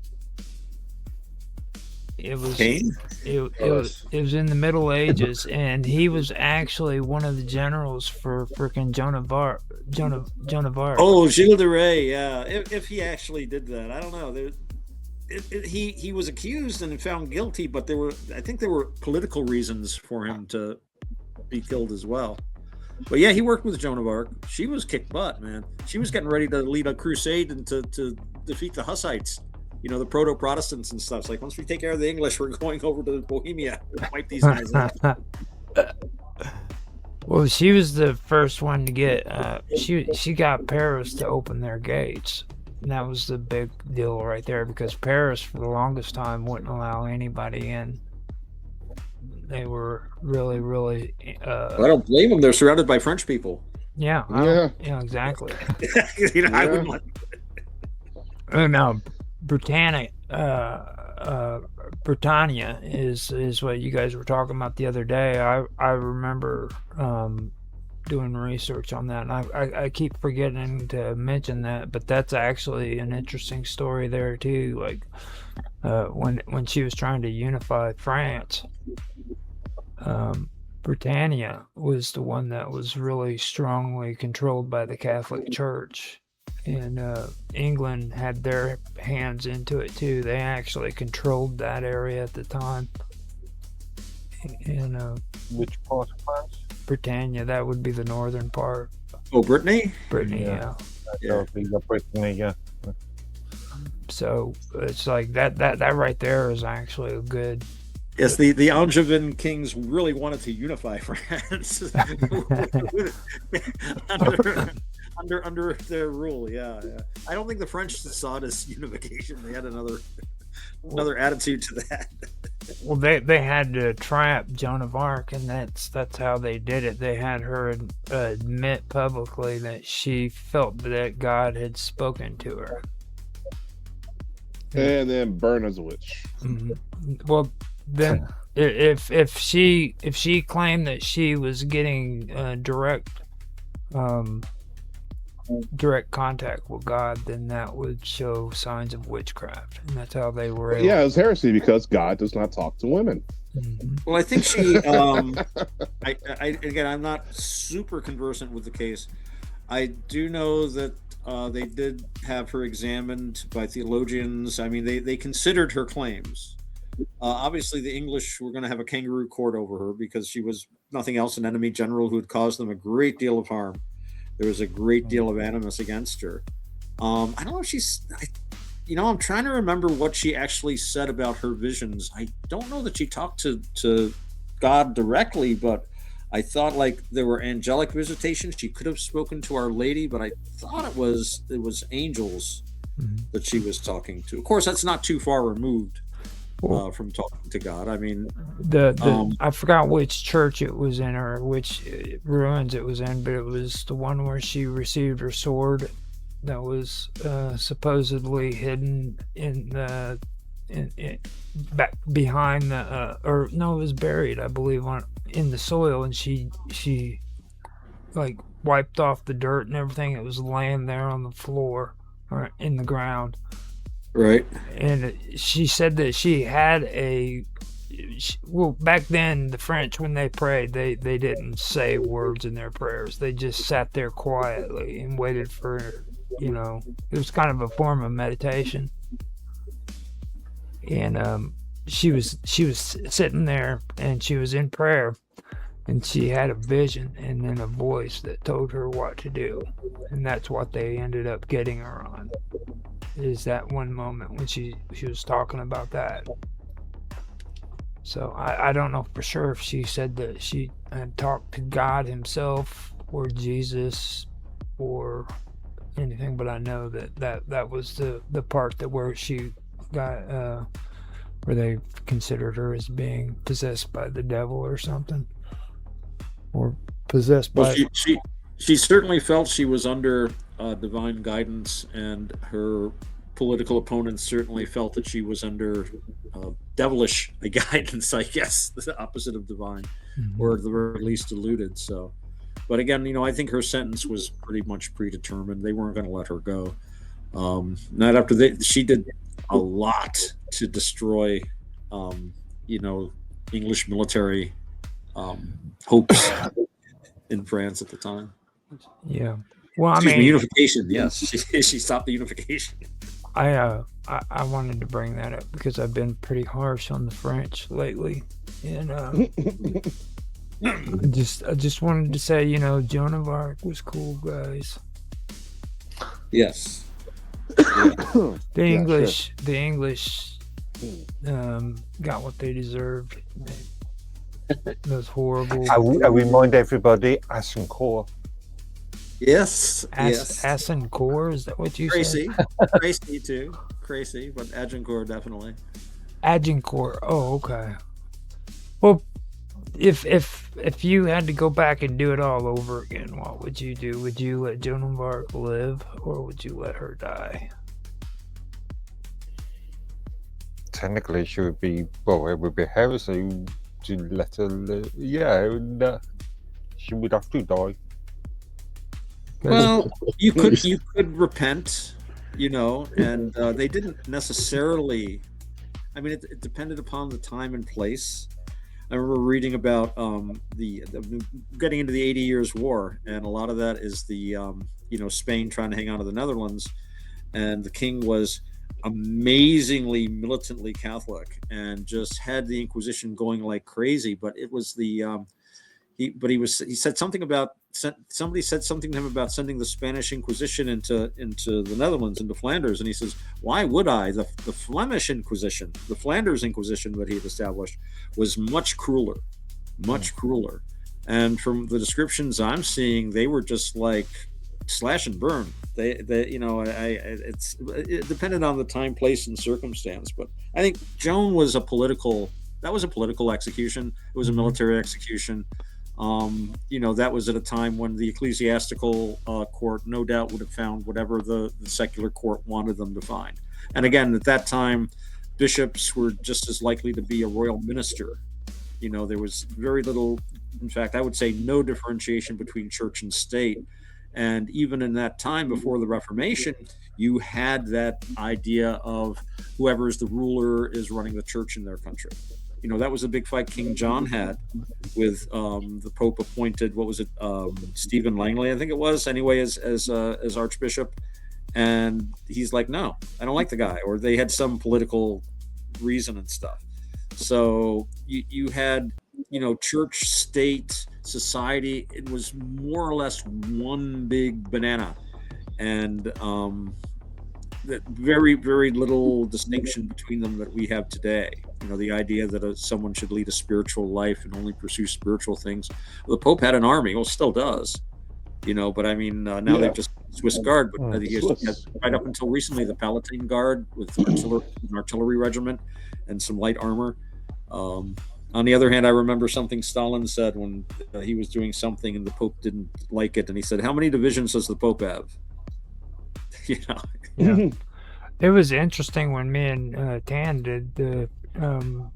It was Cain? it was in the Middle Ages, and he was actually one of the generals for frickin' Joan of Arc. Oh, Gilles de Rais, yeah. If he actually did that, I don't know. He was accused and found guilty, but I think there were political reasons for him to be killed as well. But yeah, he worked with Joan of Arc. She was kicked butt, man. She was getting ready to lead a crusade and to defeat the Hussites. You know, the proto-Protestants and stuff. It's like, once we take care of the English, we're going over to Bohemia and wipe these guys out. Well, she was the first one to get. She got Paris to open their gates. And that was the big deal right there, because Paris, for the longest time, wouldn't allow anybody in. They were really, really. Well, I don't blame them. They're surrounded by French people. Yeah. Yeah. Exactly. You know, I Yeah. wouldn't like. Now, Britannia is what you guys were talking about the other day. I remember doing research on that, and I keep forgetting to mention that, but that's actually an interesting story there too. Like when she was trying to unify France, Britannia was the one that was really strongly controlled by the Catholic Church. And England had their hands into it too. They actually controlled that area at the time. And Which part of France? Britannia, that would be the northern part. Oh, Brittany? Brittany, Yeah. yeah. Yeah. That would be the Brittany, yeah. So it's like that right there is actually a good. Yes, the Angevin kings really wanted to unify France under their rule. Yeah. I don't think the French saw it as unification. They had another attitude to that. Well, they had to trap Joan of Arc, and that's how they did it. They had her admit publicly that she felt that God had spoken to her. And then burn as a witch. Mm-hmm. Well, then if she claimed that she was getting direct contact with God, then that would show signs of witchcraft, and that's how they were able. Yeah, it was heresy because God does not talk to women. Mm-hmm. Well, I think she. Again, I'm not super conversant with the case. I do know that they did have her examined by theologians. I mean, they considered her claims. Obviously, the English were going to have a kangaroo court over her because she was nothing else an enemy general who had caused them a great deal of harm. There was a great deal of animus against her. I don't know if she's. I'm trying to remember what she actually said about her visions. I don't know that she talked to God directly, but I thought like there were angelic visitations. She could have spoken to Our Lady, but I thought it was angels that she was talking to. Of course, that's not too far removed from talking to God. I mean, I forgot which church it was in or which ruins it was in, but it was the one where she received her sword that was supposedly hidden in back behind the or no, it was buried, I believe, in the soil, and she like wiped off the dirt and everything. It was laying there on the floor or in the ground. Right. And she said that she had well, back then the French, when they prayed, they didn't say words in their prayers. They just sat there quietly and waited for, it was kind of a form of meditation. And she was sitting there and she was in prayer, and she had a vision and then a voice that told her what to do, and that's what they ended up getting her on. Is that one moment when she was talking about that. So I don't know for sure if she said that she had talked to God himself or Jesus or anything, but I know that was the part that where she got where they considered her as being possessed by the devil or something, or possessed by. Well, she certainly felt she was under divine guidance, and her political opponents certainly felt that she was under devilish guidance, I guess, the opposite of divine, or at the very least deluded. So, but again, I think her sentence was pretty much predetermined. They weren't going to let her go. Not after she did a lot to destroy, English military hopes in France at the time. Yeah. Well, I mean, unification. Yes, she stopped the unification. I wanted to bring that up because I've been pretty harsh on the French lately, and I just wanted to say, Joan of Arc was cool, guys. Yes. The English got what they deserved. It was horrible. I remind everybody, Agincourt. Yes. Agincourt, is that what you Tracy. said? Tracy too. Tracy, but Agincourt definitely. Agincourt. Oh, okay. Well, if you had to go back and do it all over again, what would you do? Would you let Joan of Arc live, or would you let her die? Technically, it would be heresy to let her live. Yeah, she would have to die. Well, you could repent, and they didn't necessarily. I mean, it depended upon the time and place. I remember reading about the getting into the 80 Years' War, and a lot of that is the Spain trying to hang on to the Netherlands, and the king was amazingly militantly Catholic and just had the Inquisition going like crazy. But it was he said something about somebody said something to him about sending the Spanish Inquisition into the Netherlands, into Flanders, and he says, why would I? The Flemish Inquisition, the Flanders Inquisition that he had established, was much crueler, and from the descriptions I'm seeing, they were just like slash and burn. It depended on the time, place, and circumstance, but I think Joan was a political execution. It was a military execution. That was at a time when the ecclesiastical court no doubt would have found whatever the secular court wanted them to find. And again, at that time, bishops were just as likely to be a royal minister. There was very little, in fact, I would say no differentiation between church and state. And even in that time before the Reformation, you had that idea of whoever is the ruler is running the church in their country. That was a big fight King John had with the Pope appointed, what was it, Stephen Langley, I think it was, anyway, as Archbishop. And he's like, no, I don't like the guy. Or they had some political reason and stuff. So you had, church, state, society. It was more or less one big banana. And that very, very little distinction between them that we have today. The idea that someone should lead a spiritual life and only pursue spiritual things. Well, the Pope had an army, well, still does, but I mean, now they've just Swiss Guard, but he has, right up until recently, the Palatine Guard with an artillery regiment and some light armor. On the other hand, I remember something Stalin said when he was doing something and the Pope didn't like it, and he said, "How many divisions does the Pope have?" Yeah. It was interesting when me and Tan did the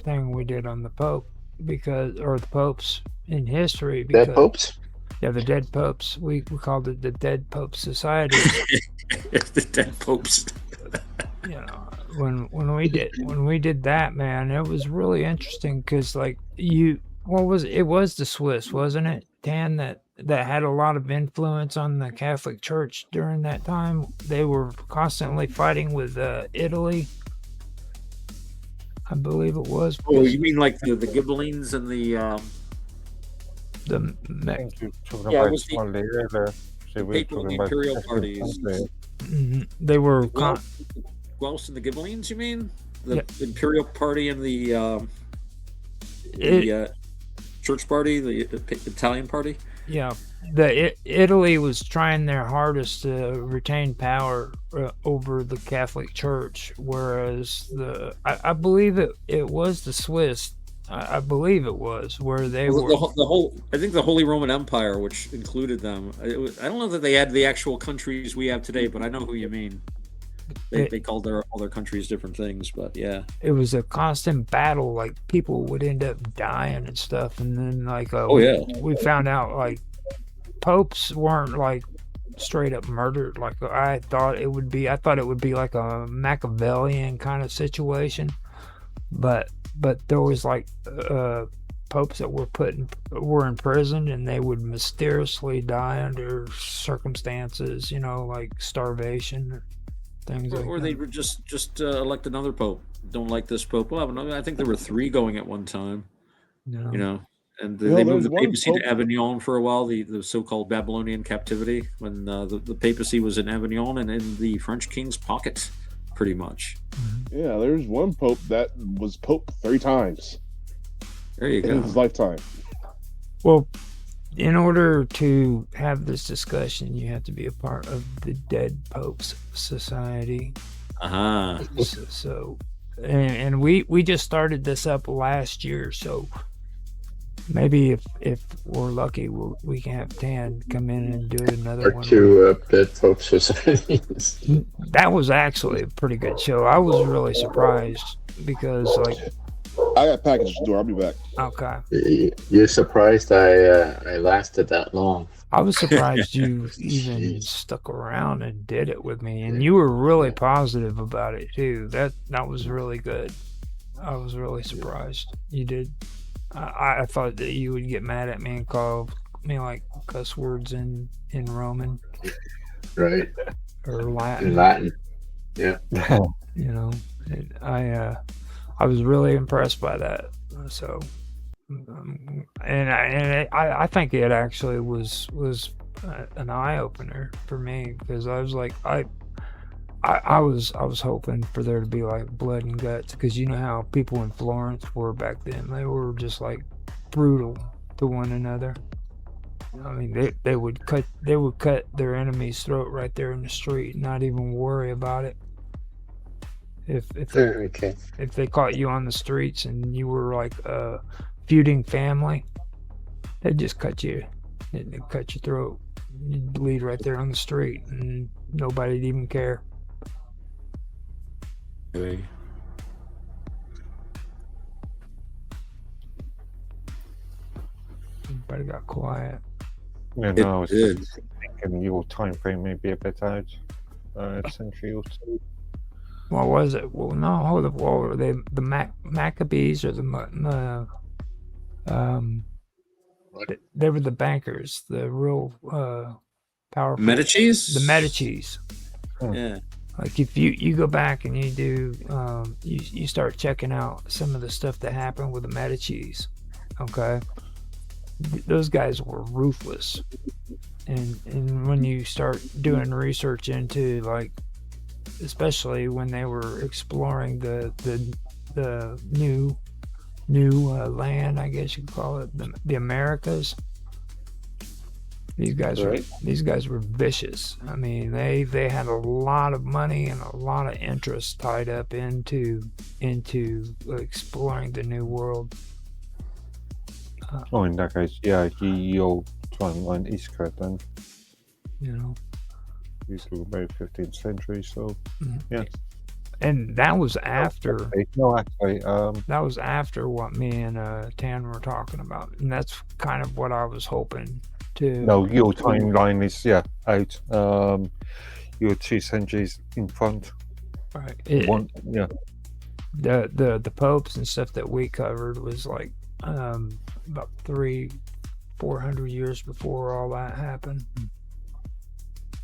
thing we did on the Pope, or the popes in history. Because, dead popes? Yeah, the dead popes. We called it the Dead Pope Society. The dead popes. When we did that, man, it was really interesting because it was the Swiss, wasn't it, Tan, that had a lot of influence on the Catholic Church during that time. They were constantly fighting with Italy, I believe it was. Oh, you mean like the Ghibellines and the papal and the imperial parties. They were Guelphs and the Ghibellines, you mean? The imperial party and the church party, the Italian party? Yeah, Italy was trying their hardest to retain power over the Catholic Church, whereas I believe it was the Swiss. I believe it was where they were. I think the Holy Roman Empire, which included them. I don't know that they had the actual countries we have today, but I know who you mean. They called all their countries different things, but yeah. It was a constant battle. Like, people would end up dying and stuff, and then we found out popes weren't straight up murdered like I thought it would be. I thought it would be like a Machiavellian kind of situation, but there was popes that were imprisoned, and they would mysteriously die under circumstances, like starvation. Or they would just elect another pope. Don't like this pope. Well, I think there were 3 going at one time. No. And they moved the papacy to Avignon for a while, the so-called Babylonian captivity, when the papacy was in Avignon and in the French king's pocket, pretty much. Yeah, there's one pope that was pope 3 times. There you go. In his lifetime. Well, in order to have this discussion, you have to be a part of the Dead Popes Society. So, and we just started this up last year, so maybe if we're lucky, we can have Tan come in and do another one. Or 2 Dead Pope Societies. That was actually a pretty good show. I was really surprised because I got packages to do. I'll be back. Okay. You're surprised I lasted that long? I was surprised you even stuck around and did it with me, and you were really positive about it too. That was really good. I was really surprised you did. I thought that you would get mad at me and call me like cuss words in Roman Right. or In Latin. Latin. Yeah. You know, I was really impressed by that. So, I think it actually was an eye opener for me because I was like I was hoping for there to be like blood and guts because you know how people in Florence were back then. They were just like brutal to one another. I mean, they would cut their enemy's throat right there in the street, and not even worry about it. Okay. If they caught you on the streets and you were like a feuding family, they'd just cut you. They'd cut your throat. You'd bleed right there on the street, and nobody'd even care. Okay. Everybody got quiet. Yeah, It no, I was did. just thinking your time frame may be a bit out. A century or two. What was it? Well, no, hold up. What were they? The Maccabees or they were the bankers, the real powerful. Medicis? The Medicis. Yeah. Like if you go back and you do you start checking out some of the stuff that happened with the Medicis, okay? Those guys were ruthless, and when you start doing research into like, especially when they were exploring the new land, I guess you could call it the Americas. These guys were vicious. I mean, they had a lot of money and a lot of interest tied up into exploring the new world. In that case, yeah, your timeline is correct then. You know, These were about 15th century, so yeah. And that was after. No, actually, That was after what me and Tan were talking about, and that's kind of what I was hoping to. no, your timeline is out. You're 2 centuries in front. Right. One, yeah. The popes and stuff that we covered was like about 300-400 years before all that happened.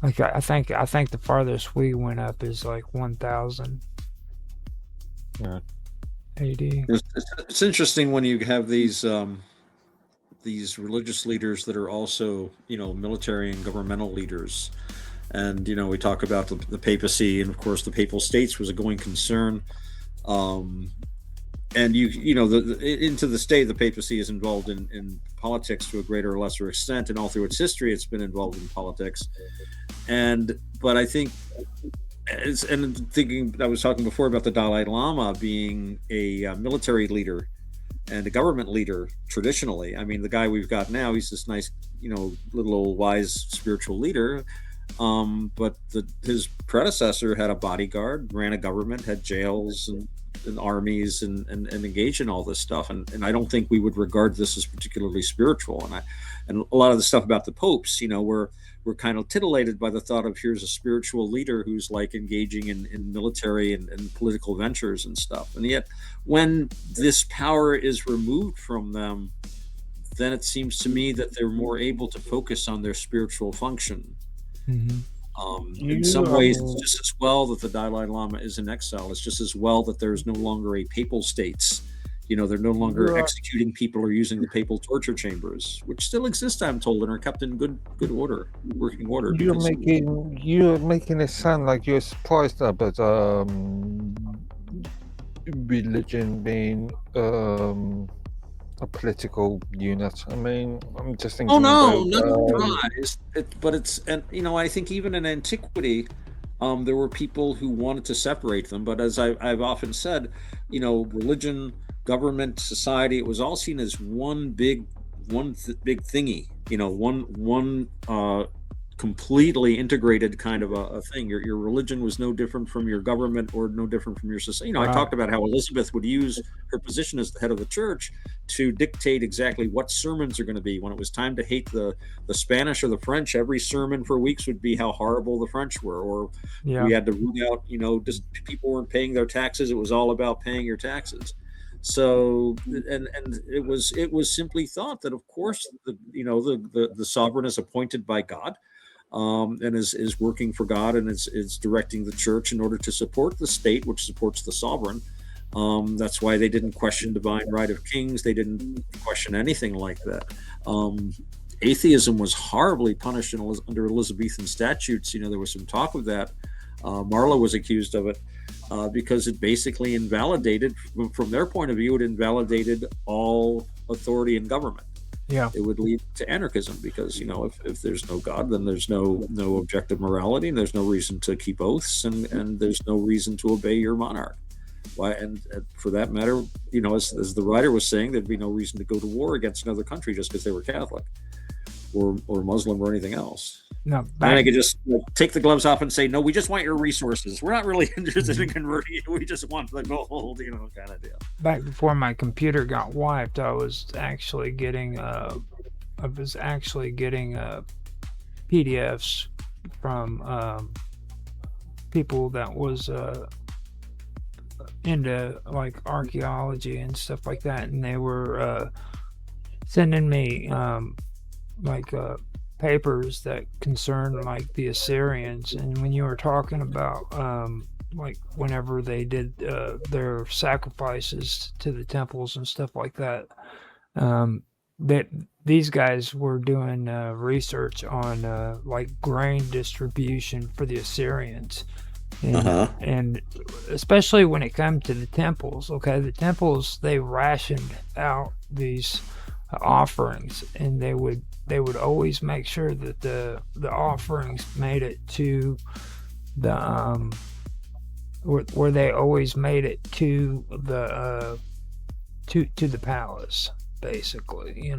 Like I think the farthest we went up is like 1000 Yeah. AD. It's interesting when you have these religious leaders that are also, military and governmental leaders. And, we talk about the papacy, and of course the papal states was a going concern. And into this day, the papacy is involved in politics to a greater or lesser extent, and all through its history, it's been involved in politics. But I think, thinking, I was talking before about the Dalai Lama being a military leader and a government leader traditionally. I mean, the guy we've got now, he's this nice, little old wise spiritual leader. But his predecessor had a bodyguard, ran a government, had jails and armies, and engaged in all this stuff. And I don't think we would regard this as particularly spiritual. And a lot of the stuff about the popes, we're kind of titillated by the thought of here's a spiritual leader who's like engaging in military and political ventures and stuff. And yet when this power is removed from them, then it seems to me that they're more able to focus on their spiritual function. Mm-hmm. In some ways, it's just as well that the Dalai Lama is in exile. It's just as well that there's no longer a papal states. They're no longer executing people or using the papal torture chambers, which still exist, I'm told, and are kept in good order, working order. You're making it sound like you're surprised about religion being a political unit. I mean, I'm just thinking. Oh no, not surprised. But it's, and I think even in antiquity, there were people who wanted to separate them. But as I've often said, religion, government, society, it was all seen as one big thingy. One completely integrated kind of a thing. Your religion was no different from your government or no different from your society. I talked about how Elizabeth would use her position as the head of the church to dictate exactly what sermons are going to be. When it was time to hate the Spanish or the French, every sermon for weeks would be how horrible the French were. Or we had to root out, just people weren't paying their taxes. It was all about paying your taxes. So and it was simply thought that of course the sovereign is appointed by God, and is working for God, and is directing the church in order to support the state, which supports the sovereign. That's why they didn't question divine right of kings. They didn't question anything like that. Atheism was horribly punished under Elizabethan statutes. There was some talk of that. Marlowe was accused of it because it basically invalidated, from their point of view, it invalidated all authority in government. Yeah. It would lead to anarchism because, if there's no God, then there's no objective morality, and there's no reason to keep oaths, and there's no reason to obey your monarch. Why? And for that matter, as the writer was saying, there'd be no reason to go to war against another country just because they were Catholic or Muslim or anything else. No, And I could just take the gloves off and say, no, we just want your resources. We're not really interested in converting you. We just want the gold, kind of deal. back before my computer got wiped, I was actually getting PDFs from people that was into like archaeology and stuff like that, and they were sending me papers that concern like the Assyrians. And when you were talking about like whenever they did their sacrifices to the temples and stuff like that, that these guys were doing research on like grain distribution for the Assyrians. And especially when it comes to the temples, okay, the temples, they rationed out these offerings, and they would always make sure that the offerings made it to the where they always made it to the to the palace, basically,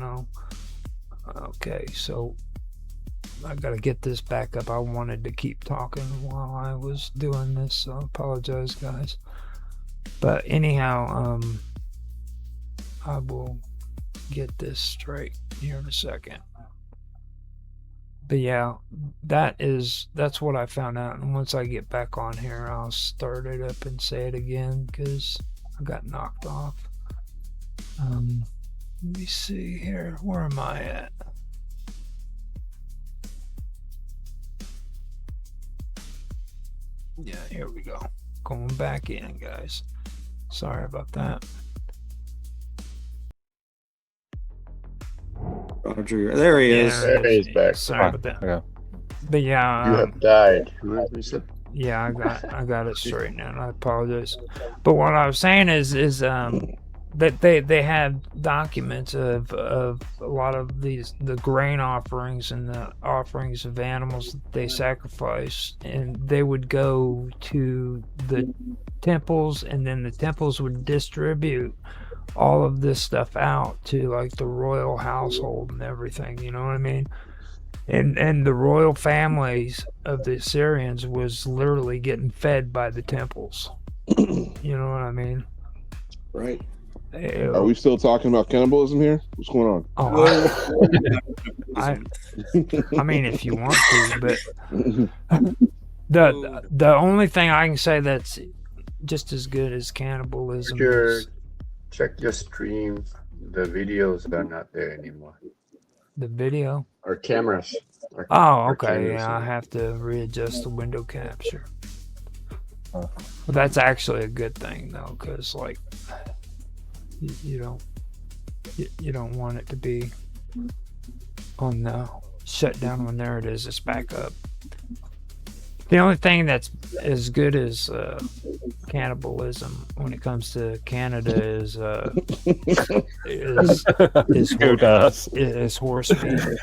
Okay, so I gotta get this back up. I wanted to keep talking while I was doing this, so I apologize, guys. But anyhow, I will get this straight here in a second. But yeah, that's what I found out. And once I get back on here, I'll start it up and say it again because I got knocked off. Let me see here. Where am I at? Yeah, here we go. Going back in, guys. Sorry about that. Roger, there he is. There he is back. Sorry about that. Okay. But yeah, You have died. yeah, I got it straight now. I apologize. But what I was saying is that they have documents of a lot of the grain offerings and the offerings of animals that they sacrifice, and they would go to the temples, and then the temples would distribute all of this stuff out to like the royal household and everything, you know what I mean? And the royal families of the Assyrians was literally getting fed by the temples. You know what I mean? Right. Are we still talking about cannibalism here? What's going on? Oh, I mean, if you want to, but the only thing I can say that's just as good as cannibalism is Check your stream. The videos are not there anymore. the video. Our cameras. Oh, okay. Yeah, I have to readjust the window capture. Well, that's actually a good thing though, because like you don't want it to be on the shutdown when there it is. It's back up. The only thing that's as good as cannibalism when it comes to Canada is horse meat,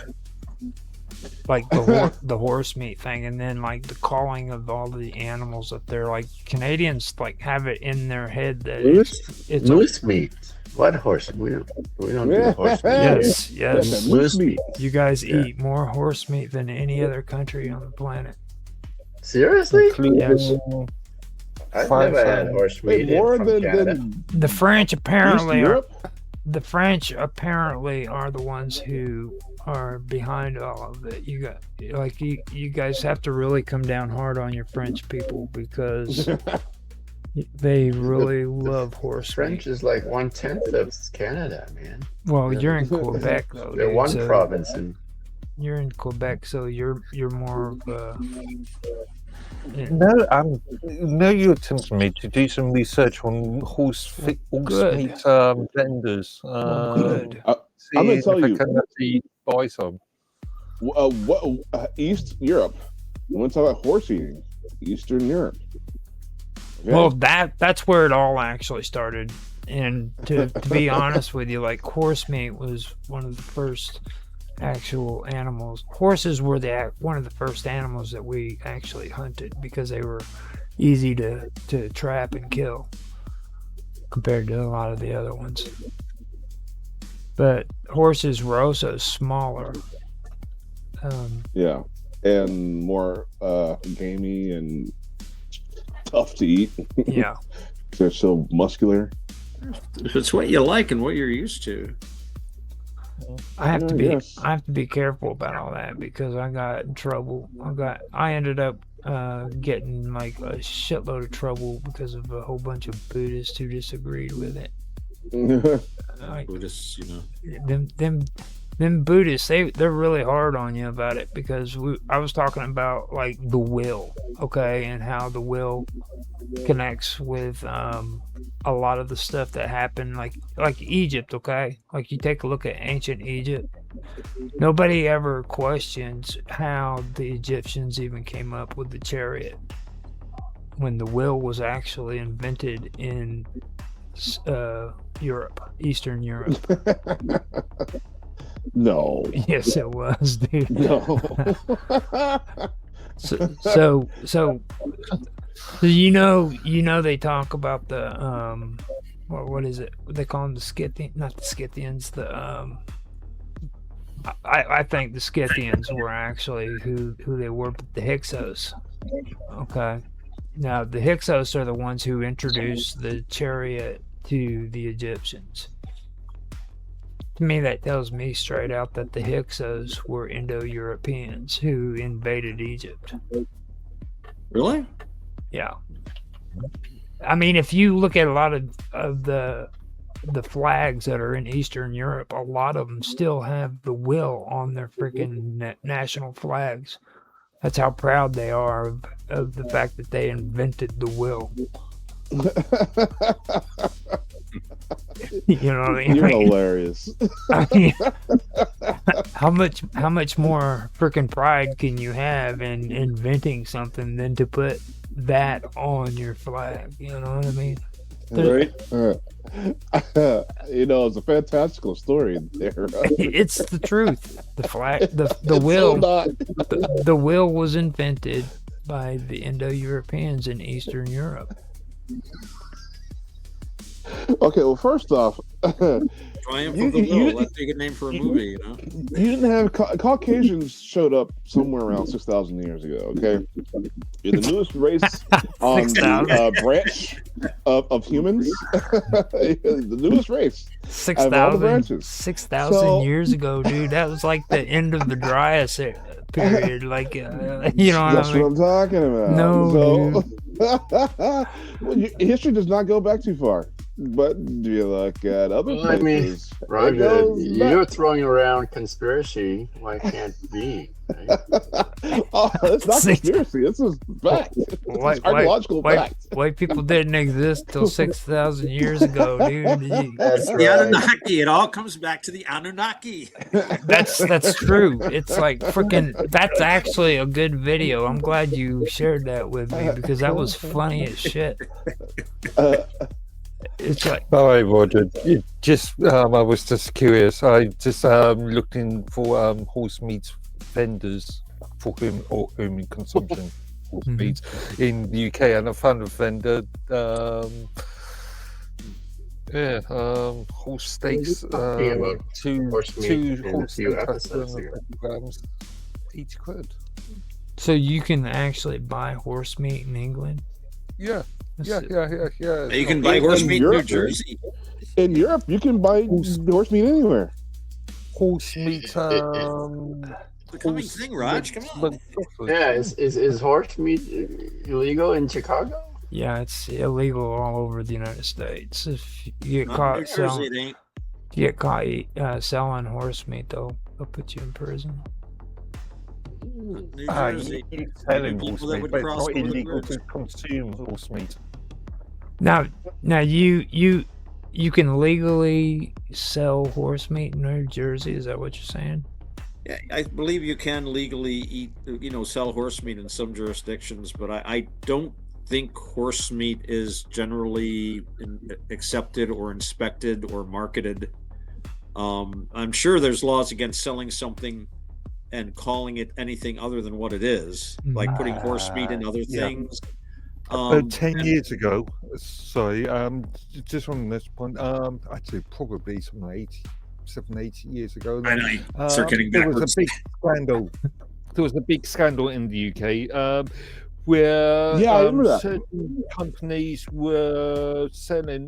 like the horse meat thing, and then like the calling of all the animals up there. Like Canadians like have it in their head that it's moose meat. What horse? We don't do horse meat. Yes. Moose meat. You guys eat more horse meat than any other country on the planet. Seriously? Yes. I've never had horse meat from Canada. The French apparently are. Europe? The French apparently are the ones who are behind all of it. You guys have to really come down hard on your French people because They really love horse French meat. is like 1/10 of Canada, man. Well, Yeah. you're in Quebec though, They're dude, one so province, and you're in Quebec, so you're more of No, you're tempting me to do some research on horse good. meat vendors. Well, good. I'm See gonna tell if I you, can actually buy some. East Europe. You want to talk about horse eating? Eastern Europe. Okay? Well, that's where it all actually started. And to be honest with you, like horse meat was one of the first actual animals. Horses were one of the first animals that we actually hunted because they were easy to trap and kill compared to a lot of the other ones. But horses were also smaller. Yeah, and more gamey and tough to eat. Yeah. They're so muscular. It's what you like and what you're used to. I have to be Yes. I have to be careful about all that because I got in trouble. I ended up getting like a shitload of trouble because of a whole bunch of Buddhists who disagreed with it. Like, Buddhists, them Buddhists, they're really hard on you about it because I was talking about like the will, okay, and how the will connects with a lot of the stuff that happened, like Egypt, okay. Like you take a look at ancient Egypt, nobody ever questions how the Egyptians even came up with the chariot when the wheel was actually invented in Europe, Eastern Europe. No. Yes, it was, dude. No. So you know they talk about the what is it? They call them the Scythians, not the Scythians. I think the Scythians were actually who they were, but the Hyksos. Okay. Now the Hyksos are the ones who introduced the chariot to the Egyptians. To me, that tells me straight out that the Hyksos were Indo-Europeans who invaded Egypt. Really? Yeah. I mean, if you look at a lot of the flags that are in Eastern Europe, a lot of them still have the will on their freaking national flags. That's how proud they are of the fact that they invented the will. You know what I mean? You're hilarious. I mean, how much more freaking pride can you have in inventing something than to put that on your flag? You know what I mean? Right. It's a fantastical story there. It's the truth. The flag, the It's will, so not. the will was invented by the Indo-Europeans in Eastern Europe. Okay, well, first off, Triumph of the Will. That's a good name for a movie, you know? you didn't have Caucasians showed up somewhere around 6,000 years ago. Okay, you're the newest race on the branch of humans. The newest race. 6,000 So- years ago, dude. That was like the end of the Triassic period. Like, you know what That's I mean? what I'm talking about. No, Well, history does not go back too far. But do you look at other Well, I mean, places? it Roger, goes you're back. throwing around conspiracy. Why can't be? Right? Oh, it's not Six- conspiracy. This is fact. It's archaeological fact. White people didn't exist till 6,000 years ago, dude. That's The right. Anunnaki. It all comes back to the Anunnaki. That's true. It's like freaking. That's actually a good video. I'm glad you shared that with me because that was funny as shit. It's like, All right, Roger. I was just curious. I just looking for horse meat vendors for human consumption horse Mhm. meat in the UK, and I found a vendor. Horse steaks. Talking about Two horse meat two in a horse few steaks, episodes 250 ago. grams, £80. so you can actually buy horse meat in England. Yeah. That's- Yeah. You can buy horse In meat in New Europe, Jersey. In Europe, you can buy horse meat anywhere. Horse meat. It's a coming thing, Raj. Come on. Yeah, is horse meat illegal in Chicago? Yeah, it's illegal all over the United States. If you get Not in caught New Jersey, selling, it ain't. you get caught selling horse meat, they'll put you in prison. New Ah, Jersey. you selling People horse that meat, would but it's cross not over the illegal bridge. to consume horse meat. Now you can legally sell horse meat in New Jersey. Is that what you're saying? Yeah, I believe you can legally eat, sell horse meat in some jurisdictions, but I don't think horse meat is generally accepted or inspected or marketed. I'm sure there's laws against selling something and calling it anything other than what it is, like putting horse meat in other Yeah. things. About 10 years ago, sorry, just on this point, actually probably something like 8 years ago. I know, you start getting there was backwards. a big scandal. There was a big scandal in the UK where Yeah, I remember that. certain companies were selling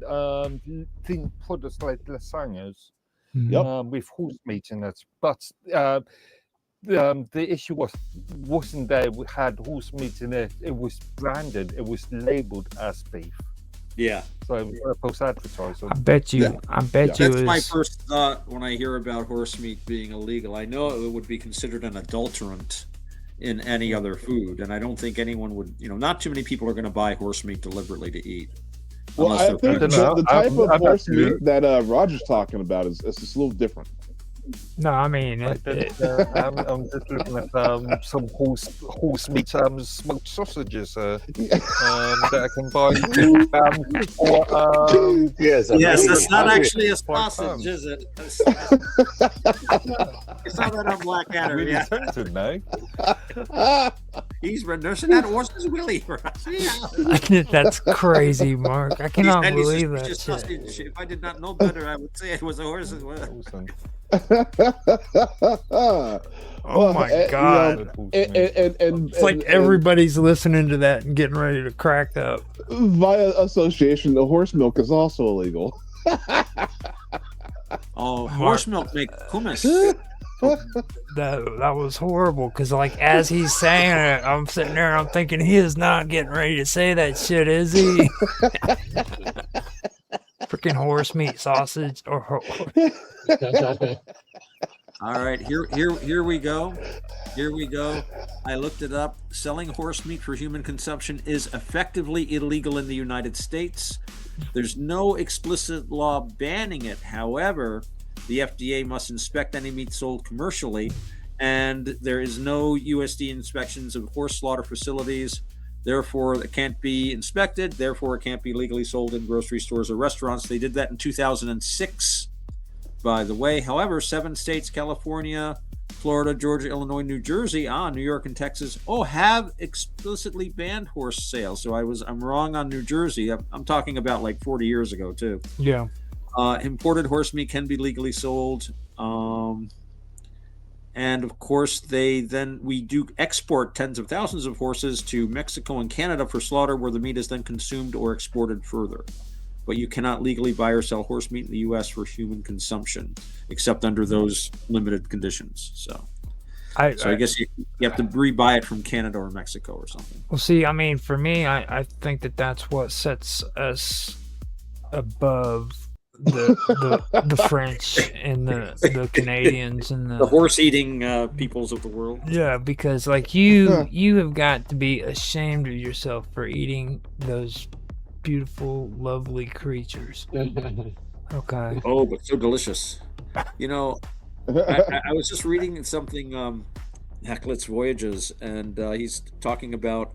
thin products like lasagnas Yep. with horse meat in it, but the issue wasn't there. We had horse meat in it. It was branded. It was labeled as beef. Yeah, So it was false advertising. I bet you. Yeah. I bet you that's my is. first thought when I hear about horse meat being illegal. I know it would be considered an adulterant in any other food, and I don't think anyone would. Not too many people are going to buy horse meat deliberately to eat. Well, unless I they're think pregnant. the type of I'm horse actually- meat that Roger's talking about is just a little different. No, I mean I'm just looking at some horse meat smoked sausages that I can buy. Yes, Yes, that's not hungry. actually a Quite sausage, fun. is it? It's not that on Blackadder. Really Yeah, tempted now. he's nursing that horse's willy for us. Yeah. that's crazy, Mark. I cannot And he's believe that suspicious shit. sausage. If I did not know better, I would say it was a horse's willy. Awesome. Oh my God. It's like everybody's listening to that and getting ready to crack up. via association, the horse milk is also illegal. Oh, horse milk make hummus. That was horrible because like as he's saying it, I'm sitting there and I'm thinking he is not getting ready to say that shit, is he? Freaking horse meat sausage or All right, here we go. Here we go. I looked it up. Selling horse meat for human consumption is effectively illegal in the United States. There's no explicit law banning it. However, the FDA must inspect any meat sold commercially, and there is no USD inspections of horse slaughter facilities. Therefore, it can't be inspected. Therefore, it can't be legally sold in grocery stores or restaurants. They did that in 2006. By the way, however, 7 states, California, Florida, Georgia, Illinois, New Jersey, New York and Texas, have explicitly banned horse sales. So I'm wrong on New Jersey. I'm talking about like 40 years ago too. yeah. Imported horse meat can be legally sold. And of course, we do export tens of thousands of horses to Mexico and Canada for slaughter, where the meat is then consumed or exported further. But you cannot legally buy or sell horse meat in the U.S. for human consumption, except under those limited conditions. So I guess you have to rebuy it from Canada or Mexico or something. Well, see, I mean, for me, I think that's what sets us above the French and the Canadians and The horse-eating peoples of the world. yeah, because like you have got to be ashamed of yourself for eating those beautiful, lovely creatures. Okay. Oh, but so delicious. I was just reading something, Hakluyt's Voyages, and he's talking about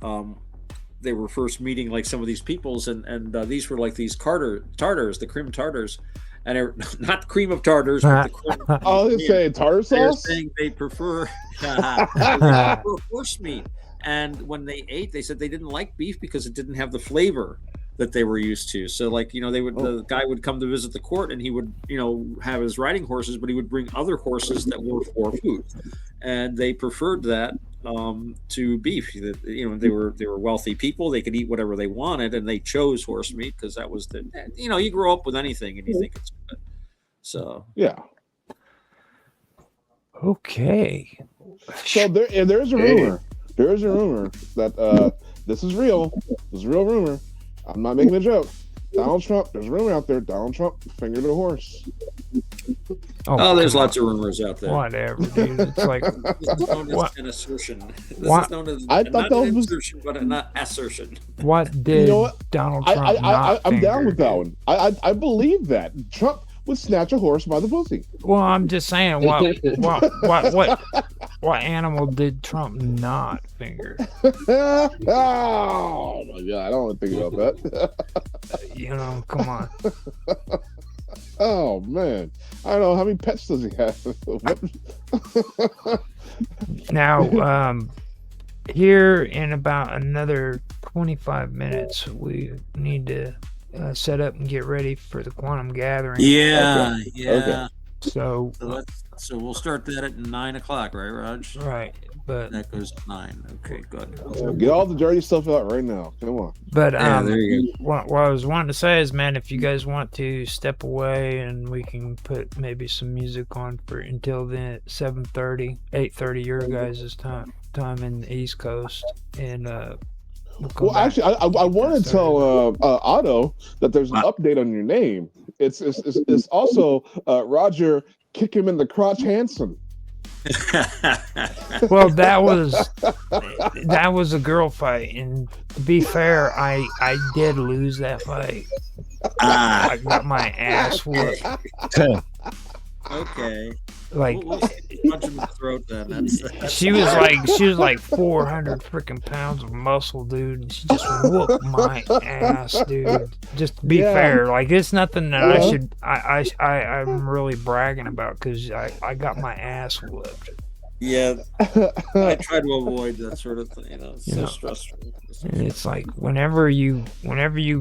they were first meeting like some of these peoples, and these were like these tartars, the cream tartars, and they're not cream of tartars, but the cream. I was saying tartar They're sauce. saying they prefer horse meat, and when they ate, they said they didn't like beef because it didn't have the flavor that they were used to. So like, the guy would come to visit the court and he would, have his riding horses, but he would bring other horses that were for food. And they preferred that to beef. They were wealthy people. They could eat whatever they wanted, and they chose horse meat because that was you grow up with anything and you think it's good. So Yeah. Okay. So there's a rumor. There is a rumor that this is real. This is a real rumor I'm not making a joke. Donald Trump, there's a rumor out there. Donald Trump fingered a horse. Oh, there's come lots on. of rumors out there. Whatever, dude. It's like, This is known as What? an assertion. This What? is known as I thought not that an was- insertion, but an assertion. what did know what? Donald Trump not I'm down finger, with that dude? one. I believe that Trump would snatch a horse by the pussy. Well, I'm just saying, what animal did Trump not finger? Oh my god, I don't want to think about that. You know, come on. Oh man, I don't know how many pets does he have. What? Now, here in about another 25 minutes, we need to set up and get ready for the quantum gathering. Yeah, Okay. yeah. Okay. So, So we'll start that at 9 o'clock, right, Raj? right, but That goes at 9. Okay, good. Get all the dirty stuff out right now. Come on. Yeah, there you go. what I was wanting to say is, man, if you guys want to step away and we can put maybe some music on for until then, 7:30, 8:30 your guys' time in the East Coast, and we'll come Well, back. actually, I want to tell Otto that there's an update on your name. It's also Roger Kick Him in the Crotch Hansen. Well, that was a girl fight, and to be fair, I did lose that fight. I got my ass whooped. Okay. Like We'll punch him in the throat then. That's she was like 400 freaking pounds of muscle, dude, and she just whooped my ass, dude. Just to be Yeah. fair, like it's nothing that I Yeah. should I'm really bragging about because I got my ass whooped. Yeah, I try to avoid that sort of thing. It's so Yeah. stressful. And it's like whenever you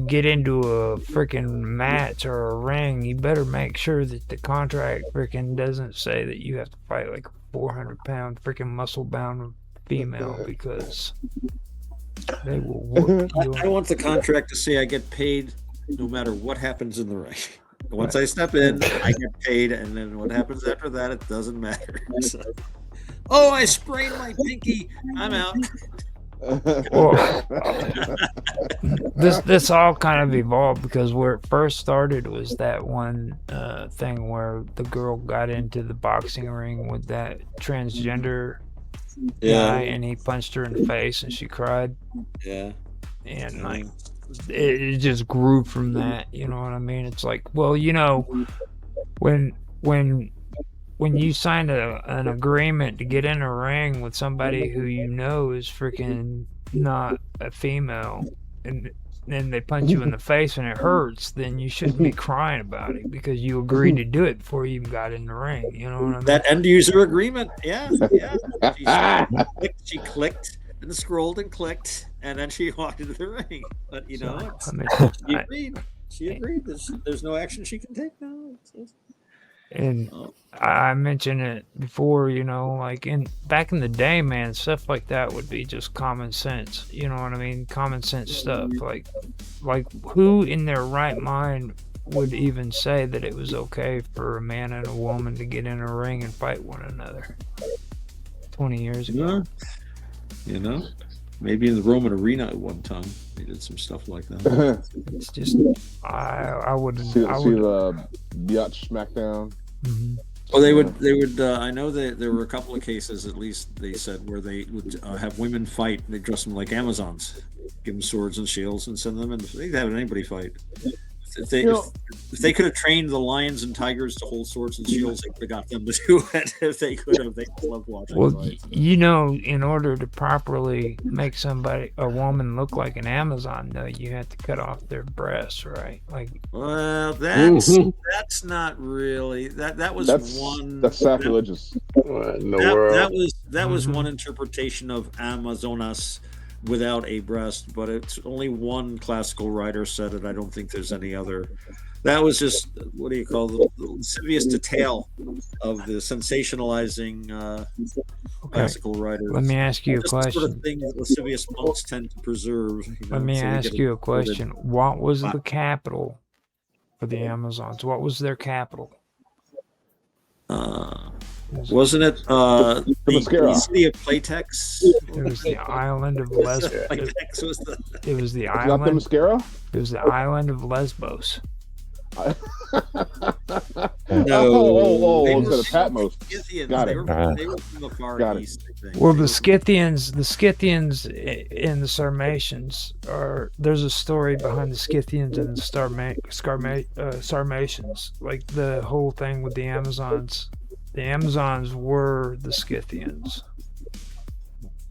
get into a freaking match or a ring, you better make sure that the contract freaking doesn't say that you have to fight like a 400-pound freaking muscle-bound female because they will whoop you. I want the contract to say I get paid no matter what happens in the ring. Once I step in, I get paid, and then what happens after that, it doesn't matter. So, oh, I sprained my pinky. I'm out. Well, this all kind of evolved because where it first started was that one thing where the girl got into the boxing ring with that transgender guy, and he punched her in the face and she cried, Yeah. and like it just grew from that. You know what I mean? It's like, well, you know, when you sign an agreement to get in a ring with somebody who you know is freaking not a female, and then they punch you in the face and it hurts, then you shouldn't be crying about it because you agreed to do it before you even got in the ring. You know what I mean? That end user agreement. Yeah. She clicked and scrolled and clicked, and then she walked into the ring. But you know, I mean, she agreed. She agreed. There's no action she can take now. and I mentioned it before, you know, like back in the day, man, stuff like that would be just common sense. You know what I mean? Common sense stuff. Like who in their right mind would even say that it was okay for a man and a woman to get in a ring and fight one another 20 years ago? You know, maybe in the Roman arena at one time they did some stuff like that. It's just I wouldn't. see I would. the Biatch Smackdown. Mhm. Well, they would. I know that there were a couple of cases, at least they said, where they would have women fight. They dress them like Amazons, give them swords and shields, and send them in. They'd have anybody fight. If they could have trained the lions and tigers to hold swords and shields, they could have got them to do it. If they could have, they loved watching. Well, fights. you know, in order to properly make a woman look like an Amazon, though, you have to cut off their breasts, right? Like, Well, that's not really that was one. That's sacrilegious. What in the world? That was one interpretation of Amazonas without a breast, but it's only one classical writer said it. I don't think there's any other. That was just, what do you call the lascivious detail of the sensationalizing classical writers. let me ask you a Just the question. sort of thing that lascivious monks tend to preserve. Let me so we ask get you a quoted. question. What was the capital for the Amazons? What was their capital? Wasn't it the mascara. city of Playtex? It was the island of Lesbos. Playtex was the. It was the Not the island. mascara? It was the island of Lesbos. Oh, They instead were of Patmos. Scythians. Got They it. were from the Far Got it. East, I think. Well, They the were- Scythians and the Sarmatians are. There's a story behind the Scythians and the Sarmatians. Like the whole thing with the Amazons. The Amazons were the Scythians.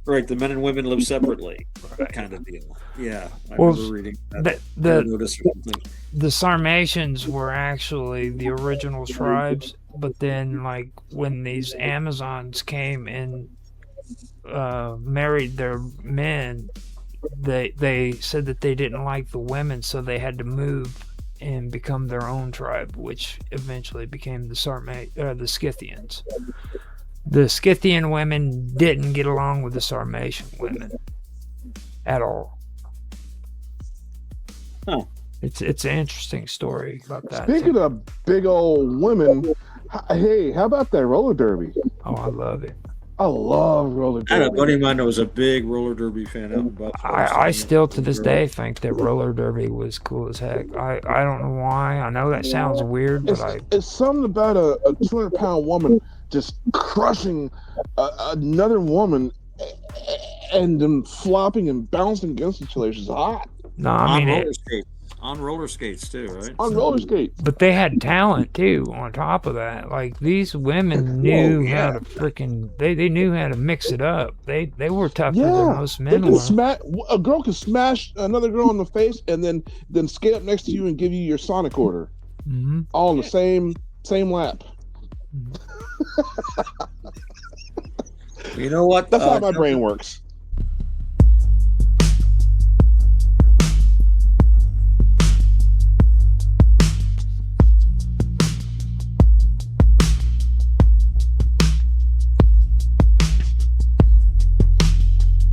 Right, the men and women live separately, Right. kind of deal. Yeah, I Well, remember reading that. The Notice or something. the Sarmatians were actually the original tribes, but then like when these Amazons came and married their men, they said that they didn't like the women, so they had to move and become their own tribe, which eventually became the Scythians. The Scythian women didn't get along with the Sarmatian women at all. Huh. It's an interesting story about that. Speaking too. of big old women, hey, how about that roller derby? Oh, I love it. I love roller I had a derby. buddy of mine that was a big roller derby fan out in Buffalo. I still to this day think that roller derby was cool as heck. I don't know why. I know that sounds weird, but It's something about a 200-pound woman just crushing another woman and then flopping and bouncing against each other. She's hot no, I mean it. On roller skates too, right? on roller skates. But they had talent too. On top of that, like these women knew yeah. how to freaking. They knew how to mix it up. They were tougher than Yeah, most they men can were. smash. A girl can smash another girl in the face and then skate up next to you and give you your Sonic order, Hmm. all in the same lap. You know what? That's how my brain works.